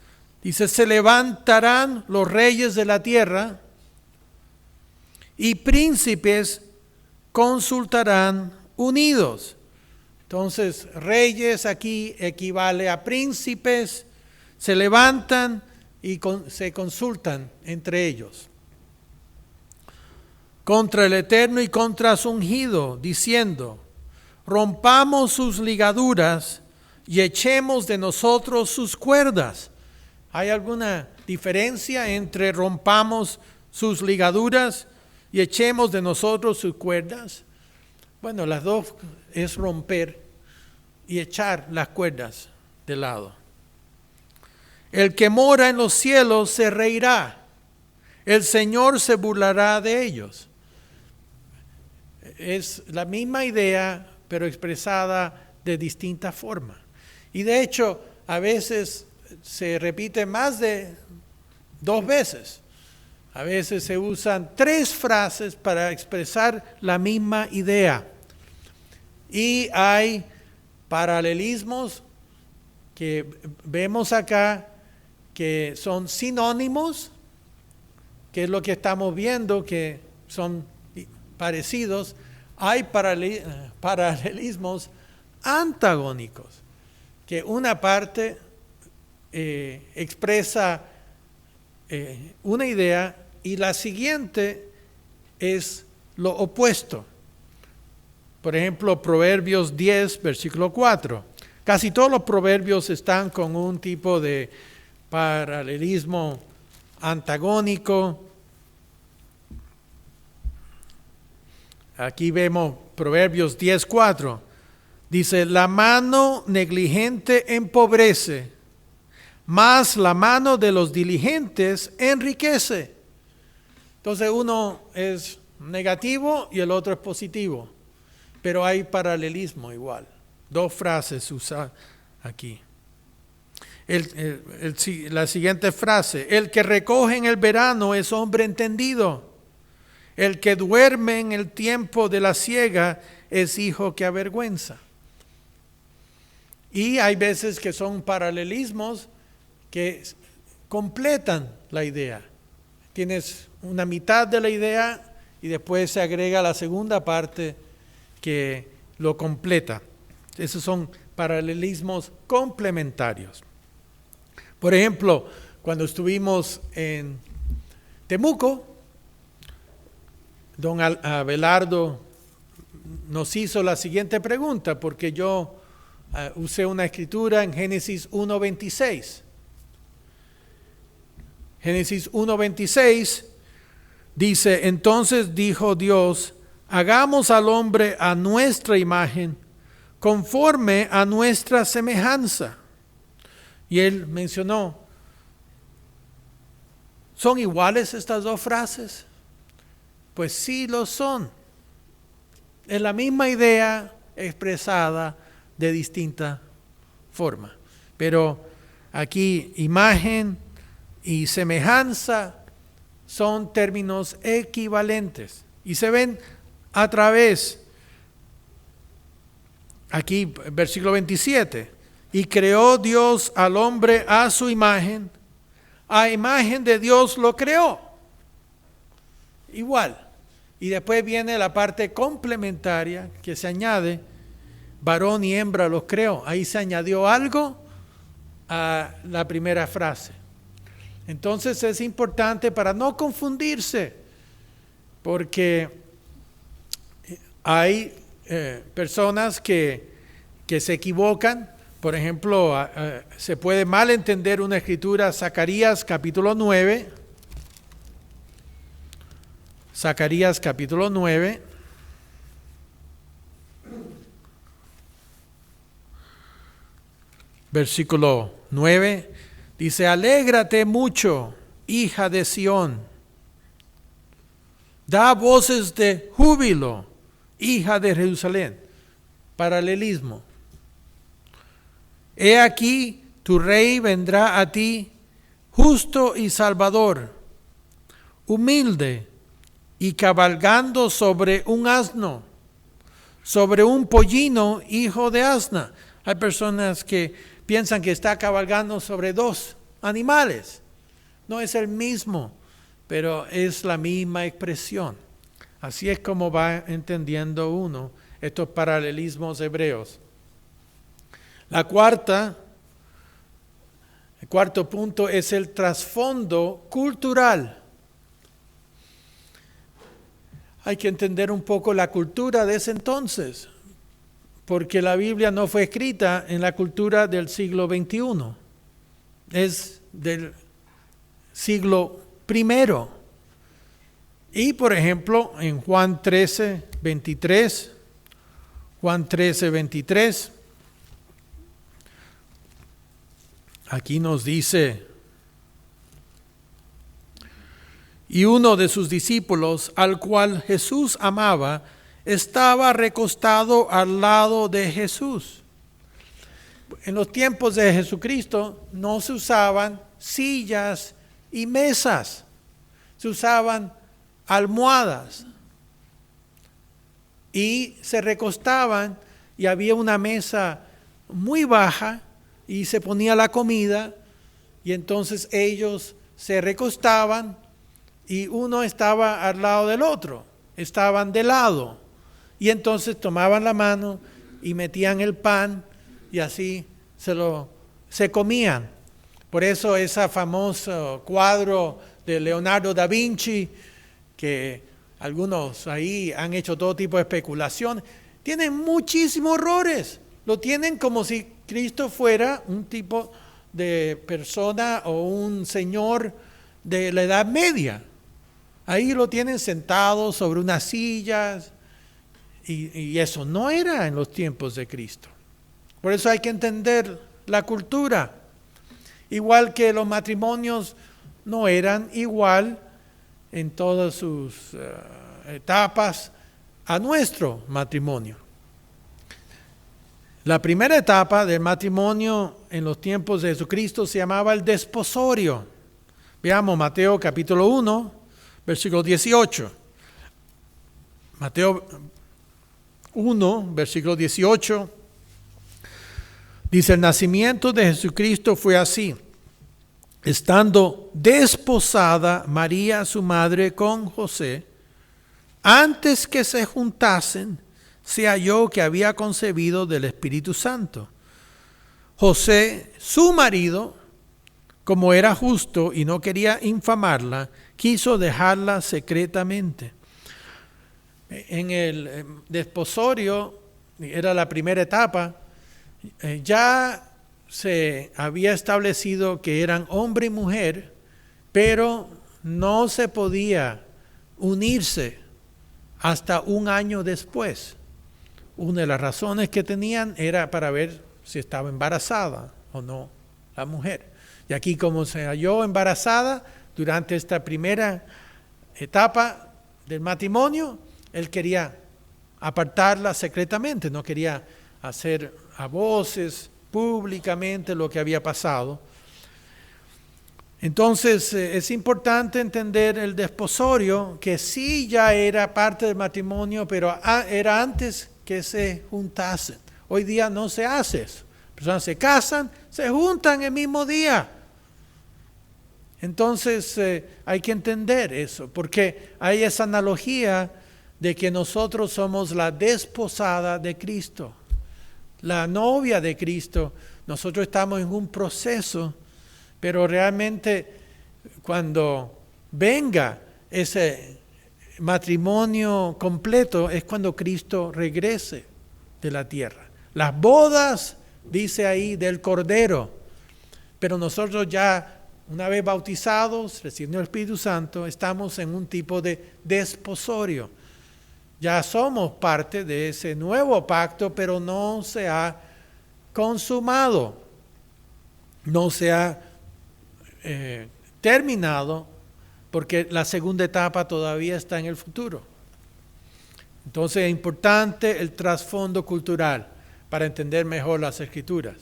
Dice: se levantarán los reyes de la tierra y príncipes consultarán unidos. Entonces, reyes aquí equivale a príncipes, se levantan y se consultan entre ellos. Contra el Eterno y contra su ungido, diciendo: rompamos sus ligaduras y echemos de nosotros sus cuerdas. ¿Hay alguna diferencia entre rompamos sus ligaduras y echemos de nosotros sus cuerdas? Bueno, las dos es romper y echar las cuerdas de lado. El que mora en los cielos se reirá, el Señor se burlará de ellos. Es la misma idea, pero expresada de distinta forma. Y de hecho, a veces se repite más de dos veces. A veces se usan tres frases para expresar la misma idea. Y hay paralelismos que vemos acá que son sinónimos, que es lo que estamos viendo, que son parecidos. Hay paralelismos antagónicos, que una parte expresa una idea y la siguiente es lo opuesto. Por ejemplo, Proverbios 10, versículo 4. Casi todos los proverbios están con un tipo de paralelismo antagónico. Aquí vemos Proverbios 10, 4. Dice: la mano negligente empobrece, mas la mano de los diligentes enriquece. Entonces uno es negativo y el otro es positivo. Pero hay paralelismo igual. Dos frases usadas aquí. La siguiente frase: el que recoge en el verano es hombre entendido. El que duerme en el tiempo de la siega es hijo que avergüenza. Y hay veces que son paralelismos que completan la idea. Tienes una mitad de la idea y después se agrega la segunda parte que lo completa. Esos son paralelismos complementarios. Por ejemplo, cuando estuvimos en Temuco, don Abelardo nos hizo la siguiente pregunta, porque yo usé una escritura en Génesis 1:26. Génesis 1:26 dice: entonces dijo Dios, hagamos al hombre a nuestra imagen, conforme a nuestra semejanza. Y él mencionó, ¿son iguales estas dos frases? Pues sí lo son. Es la misma idea expresada de distinta forma. Pero aquí imagen y semejanza son términos equivalentes y se ven a través, aquí versículo 27, y creó Dios al hombre a su imagen, a imagen de Dios lo creó. Igual. Y después viene la parte complementaria que se añade, varón y hembra los creó. Ahí se añadió algo a la primera frase. Entonces es importante para no confundirse, porque hay personas que se equivocan. Por ejemplo, se puede mal entender una escritura, Zacarías capítulo 9. Zacarías capítulo 9. Versículo 9. Dice: alégrate mucho, hija de Sión. Da voces de júbilo, hija de Jerusalén. Paralelismo. He aquí, tu rey vendrá a ti, justo y salvador, humilde y cabalgando sobre un asno, sobre un pollino, hijo de asna. Hay personas que piensan que está cabalgando sobre dos animales. No es el mismo, pero es la misma expresión. Así es como va entendiendo uno estos paralelismos hebreos. El cuarto punto es el trasfondo cultural. Hay que entender un poco la cultura de ese entonces, porque la Biblia no fue escrita en la cultura del siglo XXI, es del siglo I. Y por ejemplo, en Juan 13:23, aquí nos dice: y uno de sus discípulos, al cual Jesús amaba, estaba recostado al lado de Jesús. En los tiempos de Jesucristo no se usaban sillas y mesas, se usaban almohadas y se recostaban, y había una mesa muy baja y se ponía la comida, y entonces ellos se recostaban y uno estaba al lado del otro, estaban de lado, y entonces tomaban la mano y metían el pan y así se comían. Por eso ese famoso cuadro de Leonardo da Vinci, que algunos ahí han hecho todo tipo de especulación, tienen muchísimos errores. Lo tienen como si Cristo fuera un tipo de persona o un señor de la Edad Media. Ahí lo tienen sentado sobre unas sillas, y eso no era en los tiempos de Cristo. Por eso hay que entender la cultura. Igual que los matrimonios no eran igual en todas sus etapas a nuestro matrimonio. La primera etapa del matrimonio en los tiempos de Jesucristo se llamaba el desposorio. Veamos Mateo capítulo 1, versículo 18. Mateo 1, versículo 18. Dice, el nacimiento de Jesucristo fue así. Estando desposada María, su madre, con José, antes que se juntasen, se halló que había concebido del Espíritu Santo. José, su marido, como era justo y no quería infamarla, quiso dejarla secretamente. En el desposorio, era la primera etapa, ya se había establecido que eran hombre y mujer, pero no se podía unirse hasta un año después. Una de las razones que tenían era para ver si estaba embarazada o no la mujer. Y aquí, como se halló embarazada durante esta primera etapa del matrimonio, él quería apartarla secretamente, no quería hacer a voces públicamente lo que había pasado. Entonces es importante entender el desposorio, que sí ya era parte del matrimonio, pero era antes que se juntasen. Hoy día no se hace eso. Personas se casan, se juntan el mismo día. Entonces hay que entender eso, porque hay esa analogía de que nosotros somos la desposada de Cristo, la novia de Cristo. Nosotros estamos en un proceso, pero realmente cuando venga ese matrimonio completo es cuando Cristo regrese de la tierra. Las bodas, dice ahí, del Cordero, pero nosotros ya, una vez bautizados, recibiendo el Espíritu Santo, estamos en un tipo de desposorio. Ya somos parte de ese nuevo pacto, pero no se ha consumado, no se ha terminado, porque la segunda etapa todavía está en el futuro. Entonces es importante el trasfondo cultural para entender mejor las Escrituras.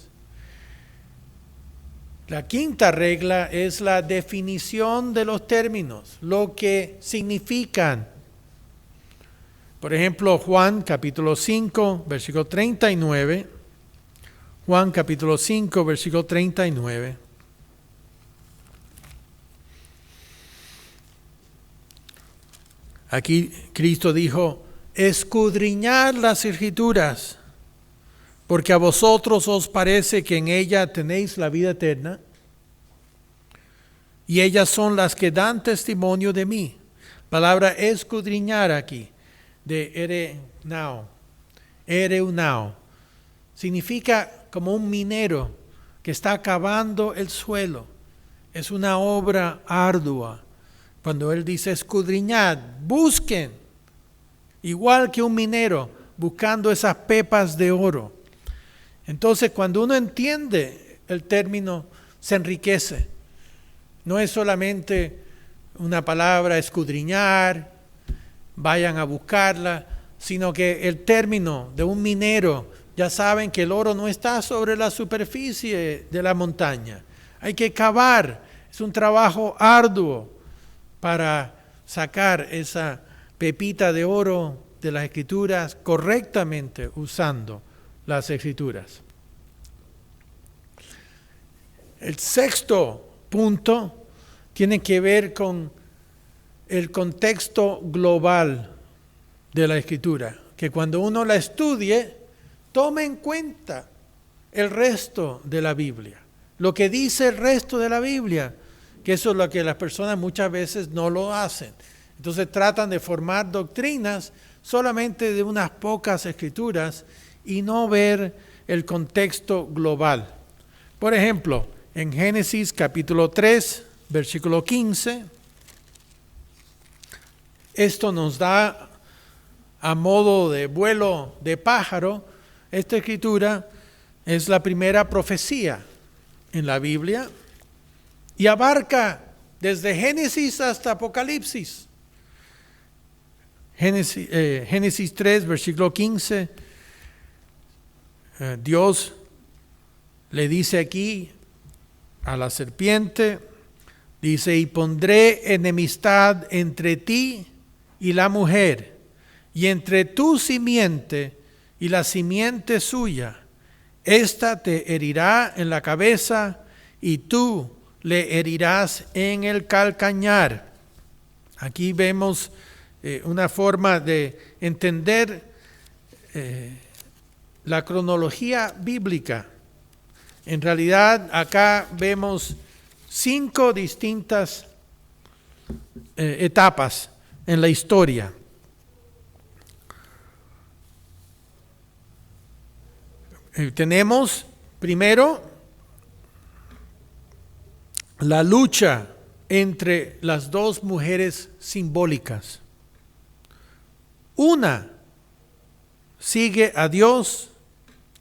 La quinta regla es la definición de los términos, lo que significan. Por ejemplo, Juan capítulo 5, versículo 39. Juan capítulo 5, versículo 39. Aquí Cristo dijo, escudriñad las Escrituras, porque a vosotros os parece que en ella tenéis la vida eterna, y ellas son las que dan testimonio de mí. Palabra escudriñar aquí, de ereunao, significa como un minero que está cavando el suelo. Es una obra ardua. Cuando él dice escudriñad, busquen, igual que un minero buscando esas pepas de oro. Entonces, cuando uno entiende el término, se enriquece. No es solamente una palabra escudriñar, vayan a buscarla, sino que el término de un minero, ya saben que el oro no está sobre la superficie de la montaña. Hay que cavar, es un trabajo arduo para sacar esa pepita de oro de las Escrituras correctamente usando las Escrituras. El sexto punto tiene que ver con el contexto global de la Escritura, que cuando uno la estudie, tome en cuenta el resto de la Biblia, lo que dice el resto de la Biblia, que eso es lo que las personas muchas veces no lo hacen. Entonces tratan de formar doctrinas solamente de unas pocas escrituras y no ver el contexto global. Por ejemplo, en Génesis capítulo 3, versículo 15, esto nos da a modo de vuelo de pájaro. Esta escritura es la primera profecía en la Biblia y abarca desde Génesis hasta Apocalipsis. Génesis 3, versículo 15, Dios le dice aquí a la serpiente, dice, y pondré enemistad entre ti y la mujer, y entre tu simiente y la simiente suya. Esta te herirá en la cabeza y tú le herirás en el calcañar. Aquí vemos una forma de entender la cronología bíblica. En realidad acá vemos 5 distintas etapas en la historia. Tenemos primero la lucha entre las dos mujeres simbólicas. Una sigue a Dios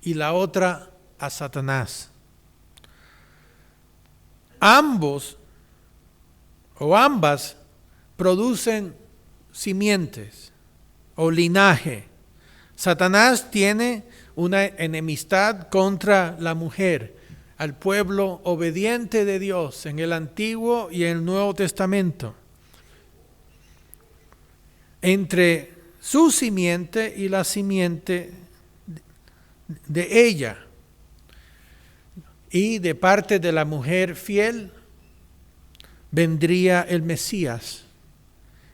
y la otra a Satanás. Ambos o ambas producen simientes o linaje. Satanás tiene una enemistad contra la mujer, al pueblo obediente de Dios en el Antiguo y en el Nuevo Testamento. Entre su simiente y la simiente de ella. Y de parte de la mujer fiel vendría el Mesías.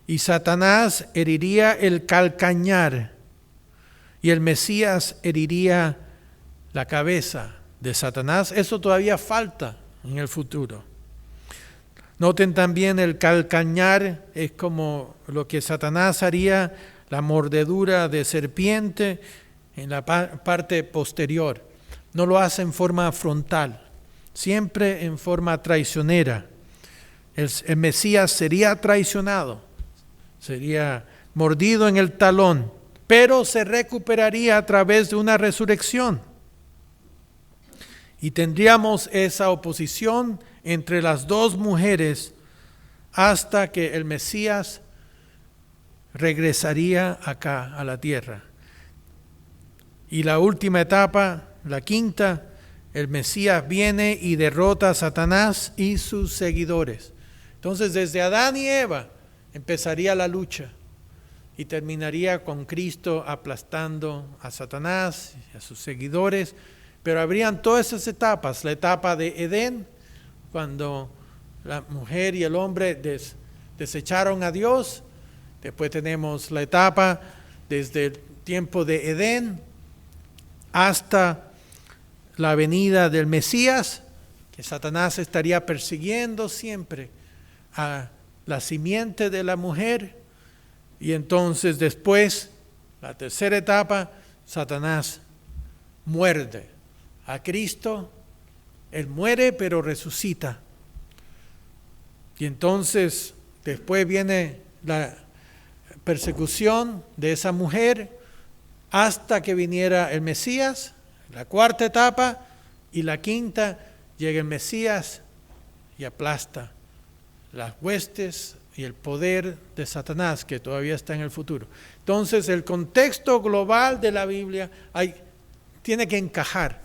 Y Satanás heriría el calcañar. Y el Mesías heriría la cabeza de Satanás. Eso todavía falta en el futuro. Noten también el calcañar es como lo que Satanás haría, la mordedura de serpiente en la parte posterior. No lo hace en forma frontal, siempre en forma traicionera. El Mesías sería traicionado, sería mordido en el talón, pero se recuperaría a través de una resurrección. Y tendríamos esa oposición entre las dos mujeres hasta que el Mesías regresaría acá a la tierra. Y la última etapa, la quinta, el Mesías viene y derrota a Satanás y sus seguidores. Entonces desde Adán y Eva empezaría la lucha y terminaría con Cristo aplastando a Satanás y a sus seguidores. Pero habrían todas esas etapas, la etapa de Edén, cuando la mujer y el hombre desecharon a Dios. Después tenemos la etapa desde el tiempo de Edén hasta la venida del Mesías, que Satanás estaría persiguiendo siempre a la simiente de la mujer. Y entonces después, la tercera etapa, Satanás muerde a Cristo. Él muere pero resucita. Y entonces después viene la persecución de esa mujer hasta que viniera el Mesías, la cuarta etapa, y la quinta llega el Mesías y aplasta las huestes y el poder de Satanás que todavía está en el futuro. Entonces el contexto global de la Biblia tiene que encajar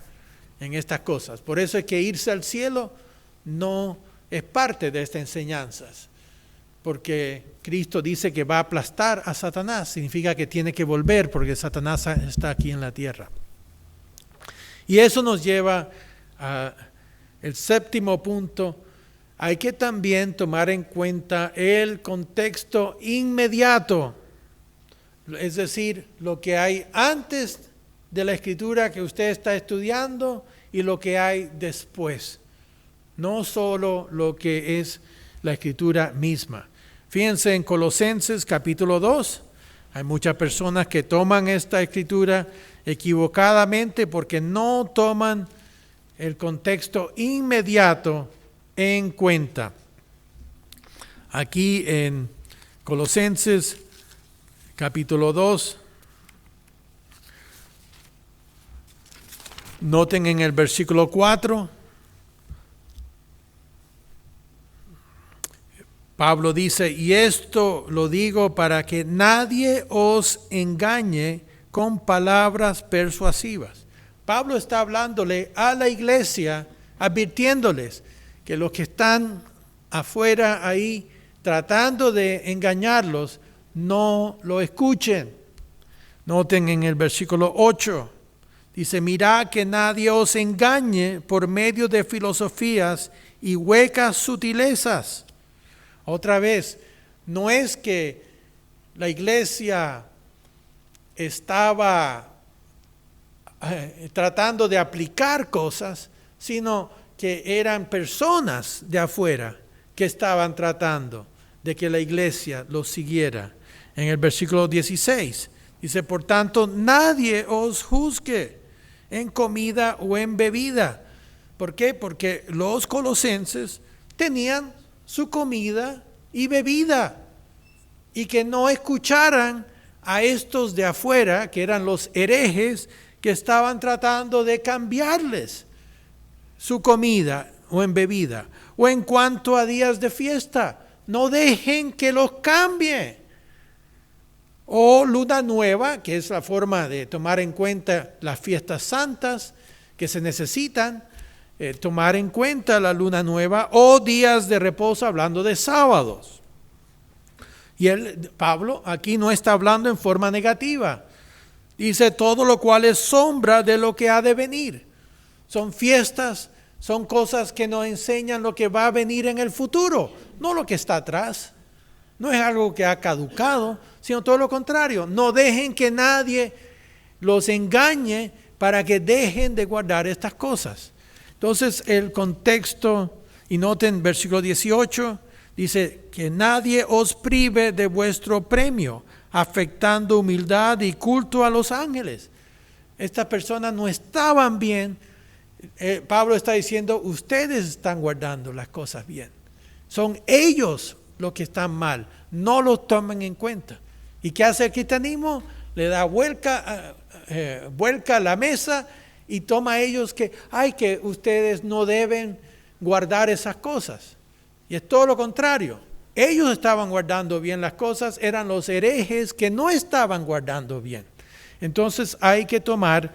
en estas cosas. Por eso es que irse al cielo no es parte de estas enseñanzas, porque Cristo dice que va a aplastar a Satanás, significa que tiene que volver porque Satanás está aquí en la tierra. Y eso nos lleva al séptimo punto. Hay que también tomar en cuenta el contexto inmediato, es decir, lo que hay antes de la escritura que usted está estudiando y lo que hay después, no solo lo que es la escritura misma. Fíjense en Colosenses capítulo 2, hay muchas personas que toman esta escritura equivocadamente porque no toman el contexto inmediato en cuenta. Aquí en Colosenses capítulo 2, noten en el versículo 4, Pablo dice, y esto lo digo para que nadie os engañe con palabras persuasivas. Pablo está hablándole a la iglesia, advirtiéndoles que los que están afuera ahí tratando de engañarlos, no lo escuchen. Noten en el versículo 8, dice, mirad que nadie os engañe por medio de filosofías y huecas sutilezas. Otra vez, no es que la iglesia estaba tratando de aplicar cosas, sino que eran personas de afuera que estaban tratando de que la iglesia los siguiera. En el versículo 16 dice, por tanto, nadie os juzgue en comida o en bebida. ¿Por qué? Porque los colosenses tenían su comida y bebida, y que no escucharan a estos de afuera, que eran los herejes, que estaban tratando de cambiarles su comida o en bebida. O en cuanto a días de fiesta, no dejen que los cambie. O luna nueva, que es la forma de tomar en cuenta las fiestas santas que se necesitan, tomar en cuenta la luna nueva, o días de reposo, hablando de sábados. Y Pablo aquí no está hablando en forma negativa. Dice, todo lo cual es sombra de lo que ha de venir. Son fiestas, son cosas que nos enseñan lo que va a venir en el futuro, no lo que está atrás. No es algo que ha caducado, sino todo lo contrario. No dejen que nadie los engañe para que dejen de guardar estas cosas. Entonces el contexto, y noten versículo 18, dice que nadie os prive de vuestro premio, afectando humildad y culto a los ángeles. Estas personas no estaban bien. Pablo está diciendo, ustedes están guardando las cosas bien. Son ellos los que están mal, no los tomen en cuenta. ¿Y qué hace el cristianismo? Le da vuelca a la mesa y toma a ellos que ustedes no deben guardar esas cosas. Y es todo lo contrario. Ellos estaban guardando bien las cosas, eran los herejes que no estaban guardando bien. Entonces hay que tomar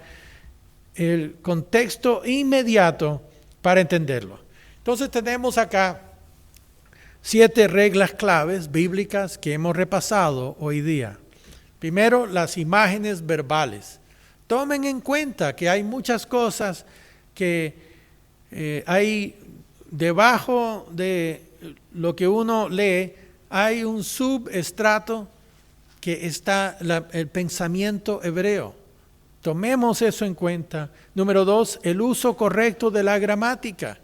el contexto inmediato para entenderlo. Entonces tenemos acá 7 reglas claves bíblicas que hemos repasado hoy día. Primero, las imágenes verbales. Tomen en cuenta que hay muchas cosas que hay debajo de lo que uno lee, hay un subestrato que está el pensamiento hebreo. Tomemos eso en cuenta. Número 2, el uso correcto de la gramática,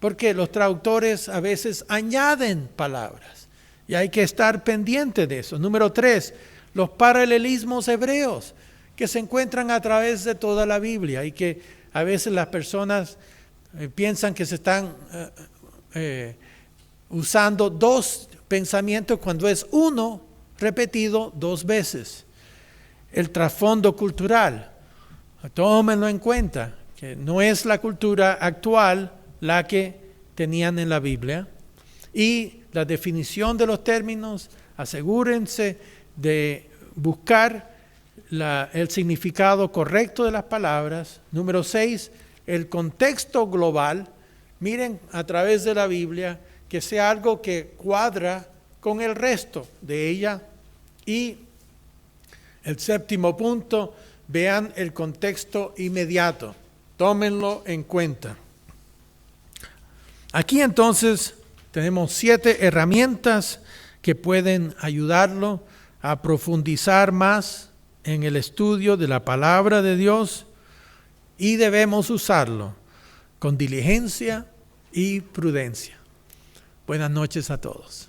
porque los traductores a veces añaden palabras y hay que estar pendiente de eso. Número 3, los paralelismos hebreos que se encuentran a través de toda la Biblia y que a veces las personas piensan que se están usando 2 pensamientos cuando es uno repetido 2 veces. El trasfondo cultural, tómenlo en cuenta, que no es la cultura actual la que tenían en la Biblia. Y la definición de los términos, asegúrense de buscar el significado correcto de las palabras. Número 6, el contexto global. Miren a través de la Biblia que sea algo que cuadra con el resto de ella. Y el 7º punto, vean el contexto inmediato. Tómenlo en cuenta. Aquí entonces tenemos 7 herramientas que pueden ayudarlo a profundizar más en el estudio de la palabra de Dios, y debemos usarlo con diligencia y prudencia. Buenas noches a todos.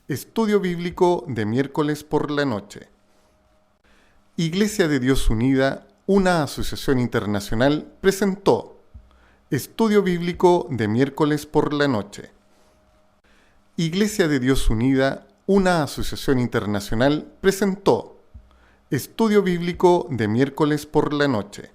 Estudio bíblico de miércoles por la noche. Iglesia de Dios Unida, una asociación internacional, presentó Estudio bíblico de miércoles por la noche. Iglesia de Dios Unida, una asociación internacional, presentó Estudio bíblico de miércoles por la noche.